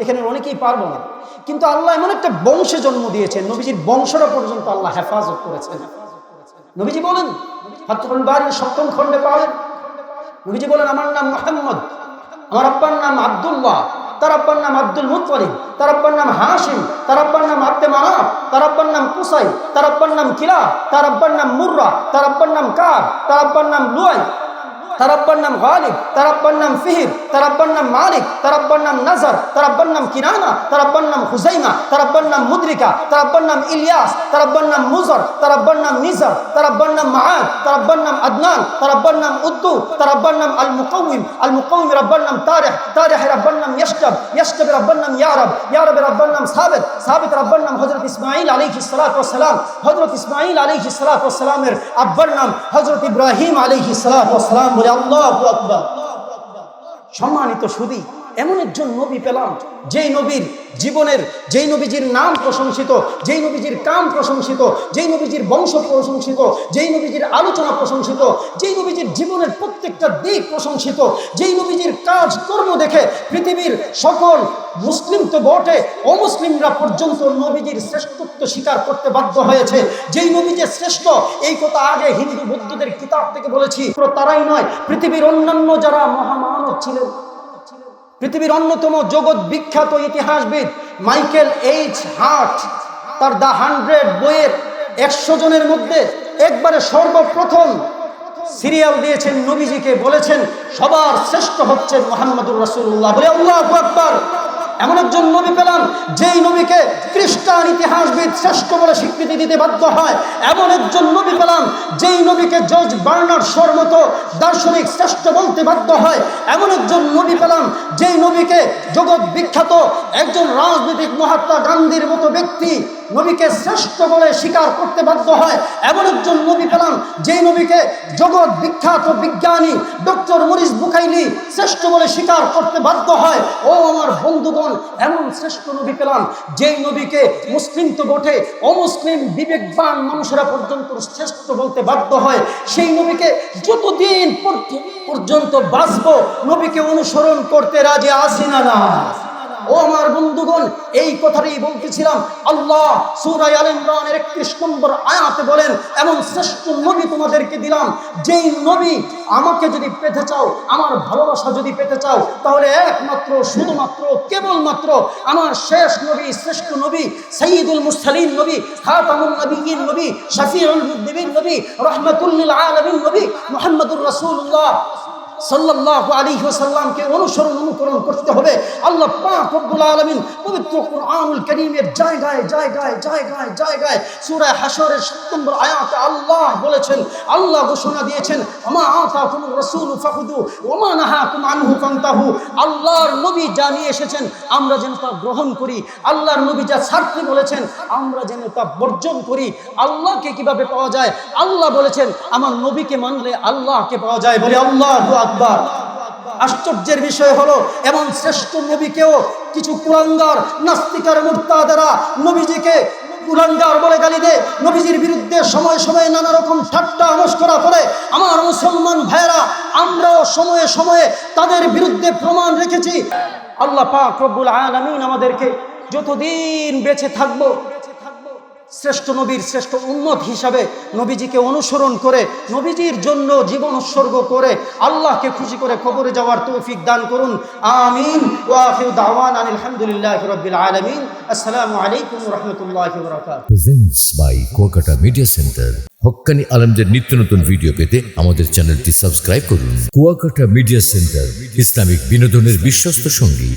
এখানে অনেকেই পারবো না, কিন্তু আল্লাহ এমন একটা বংশে জন্ম দিয়েছেন, নবীজির বংশটা পর্যন্ত আল্লাহ হেফাজত করেছেন। নবীজি বলেন ফাতহুল বারীর 7ম খণ্ডে পাবেন, নবীজি বলেন আমার নাম মুহাম্মদ, আমার আব্বার নাম আব্দুল্লাহ, তার আব্বার নাম আব্দুল মুত্তালিব, তার আব্বার নাম হাশিম, তার আব্বার নাম আব্দে মানাফ, তার আব্বার নাম কুসাই, তার আব্বার নাম কিলাব, তার আব্বার নাম মুররা, তার আব্বার নাম কাব, তার আব্বার নাম লুয়াই, তার আব্বার নাম গালিব, তার আব্বার নাম ফিহির, তার আব্বার নাম মালিক, তার আব্বার নাম নাজার, তার আব্বার নাম কিনানা, তার আব্বার নাম হুজাইমা, তার আব্বার নাম মুদরিকা, তার আব্বার নাম ইলিয়াস, তার আব্বার নাম মুজার, তার আব্বার নাম নিজার, তার আব্বার নাম মাআদ, তার আব্বার নাম আদনান, তার আব্বার নাম উদ্দু, তার আব্বার নাম আল মুকাউমির আব্বার নাম তারিহ, তারিহের আব্বার নাম ইয়াশতাবের আব্বার নাম ইয়ারবের আব্বার নাম সাবিতের আব্বার নাম হযরত ইসমাঈল আলাইহিস সালাতু ওয়াস সালাম, হযরত ইসমাঈল আলাইহিস সালাতু ওয়াস সালামের আব্বার নাম হযরত ইব্রাহিম আলাইহিস সালাতু ওয়াস সালাম। বলে আল্লাহু আকবার। সম্মানিত সুধী, এমন একজন নবী পেলাম যেই নবীর জীবনের, যেই নবীজির নাম প্রশংসিত, যেই নবীজির কাম প্রশংসিত, যেই নবীজির বংশ প্রশংসিত, যেই নবীজির আলোচনা প্রশংসিত, যেই নবীজির জীবনের প্রত্যেকটা দিক প্রশংসিত, যেই নবীজির কাজ কর্ম দেখে পৃথিবীর সকল মুসলিম তো বটে অমুসলিমরা পর্যন্ত নবীজির শ্রেষ্ঠত্ব স্বীকার করতে বাধ্য হয়েছে। যেই নবী যে শ্রেষ্ঠ এই কথা আগে হিন্দু বৌদ্ধদের কিতাব থেকে বলেছি, তারাই নয়, পৃথিবীর অন্যান্য যারা মহামানব ছিলেন, পৃথিবীর অন্যতম জগৎ বিখ্যাত ইতিহাসবিদ মাইকেল এইচ হার্ট তার দ্য 100 বইয়ের 100 জনের মধ্যে একবারে সর্বপ্রথম সিরিয়াল দিয়েছেন নবীজিকে, বলেছেন সবার শ্রেষ্ঠ হচ্ছেন মুহাম্মদুর রাসূলুল্লাহ। বলে আল্লাহু আকবার। এমন একজন নবী পেলাম যেই নবীকে খ্রিস্টান ইতিহাসবিদ শ্রেষ্ঠ বলে স্বীকৃতি দিতে বাধ্য হয়। এমন একজন নবী পেলাম যেই নবীকে জর্জ বার্নার্ড শোর মতো দার্শনিক শ্রেষ্ঠ বলতে বাধ্য হয়। এমন একজন নবী পেলাম যেই নবীকে জগৎ বিখ্যাত একজন রাজনৈতিক মহাত্মা গান্ধীর মতো ব্যক্তি নবীকে শ্রেষ্ঠ বলে স্বীকার করতে বাধ্য হয়। এমন একজন নবী পেলাম যেই নবীকে জগৎ বিখ্যাত বিজ্ঞানী ডক্টর মরিস বুকাইলি শ্রেষ্ঠ বলে স্বীকার করতে বাধ্য হয়। ও আমার বন্ধুগণ, এমন শ্রেষ্ঠ নবী পেলাম যেই নবীকে মুসলিম তো বটে অমুসলিম বিবেকবান মানুষেরা পর্যন্ত শ্রেষ্ঠ বলতে বাধ্য হয়। সেই নবীকে যতদিন পর্যন্ত বাঁচবো নবীকে অনুসরণ করতে রাজি আছি না না। ও আমার বন্ধুগণ, এই কথাটাই বলতেছিলাম। আল্লাহ সূরা আল ইমরানের 31 নম্বর আয়াতে বলেন, এমন শ্রেষ্ঠ নবী তোমাদেরকে দিলাম যেই নবী আমাকে যদি পেতে চাও, আমার ভালোবাসা যদি পেতে চাও, তাহলে একমাত্র শুধুমাত্র কেবলমাত্র আমার শেষ নবী, শ্রেষ্ঠ নবী, সাইয়্যিদুল মুরসালিন নবী, খাতামুন নবিয়্যিন নবী, শাফিউল মুযনিবিন নবী, রাহমাতুল লিল আলামিন নবী মুহাম্মদুর রাসূলুল্লাহ সাল্লাল্লাহু আলাইহি ওয়াসাল্লামকে অনুকরণ করতে হবে। আল্লাহ পাক রব্বুল আলামিন পবিত্র কুরআনুল কারীমের জায়গায় সূরা হাশরের 7 নম্বর আয়াতে আল্লাহ বলেছেন, আল্লাহ ঘোষণা দিয়েছেন, ওমা আতাকুমুর রাসূলু ফাখুযু ওমা নাহাকুম আনহু ফান্তাহু। আল্লাহর নবী যা নিয়ে এসেছেন আমরা যেন তা গ্রহণ করি, আল্লাহর নবী যা ছাড়তে বলেছেন আমরা যেন তা বর্জন করি। আল্লাহকে কিভাবে পাওয়া যায়? আল্লাহ বলেছেন আমার নবীকে মানলে আল্লাহকে পাওয়া যায়। বলে আল্লাহু আকবার। আশ্চর্যের বিষয় হলো এমন শ্রেষ্ঠ নবীকেও কিছু কুলাঙ্গার নাস্তিকার মুরতাদারা নবীজিকে কুলাঙ্গার বলে গালি দেয়, নবীজির বিরুদ্ধে সময় সময়ে নানা রকম ঠাট্টা মশকরা করে। আমার মুসলমান ভাইরা, আমরাও সময়ে সময়ে তাদের বিরুদ্ধে প্রমাণ রেখেছি। আল্লাহ পাক রব্বুল আলামিন আমাদেরকে যতদিন বেঁচে থাকবো শ্রেষ্ঠ নবীর শ্রেষ্ঠ উম্মত হিসাবে নবীজিকে অনুসরণ করে নবীজির জন্য জীবন উৎসর্গ করে আল্লাহকে খুশি করে কবরে যাওয়ার তৌফিক দান করুন। আমিন। ওয়া আখিরু দাওয়ানা আলহামদুলিল্লাহি রাব্বিল আলামিন। আসসালামু আলাইকুম ওয়া রাহমাতুল্লাহি ওয়া বারাকাতুহু। Presents by Kuakata media centre. হক্কানি আলেমদের নিত্য নতুন ভিডিও পেতে আমাদের চ্যানেলটি সাবস্ক্রাইব করুন। কুয়াকাটা মিডিয়া সেন্টার, ইসলামিক বিনোদনের বিশ্বস্ত সঙ্গী।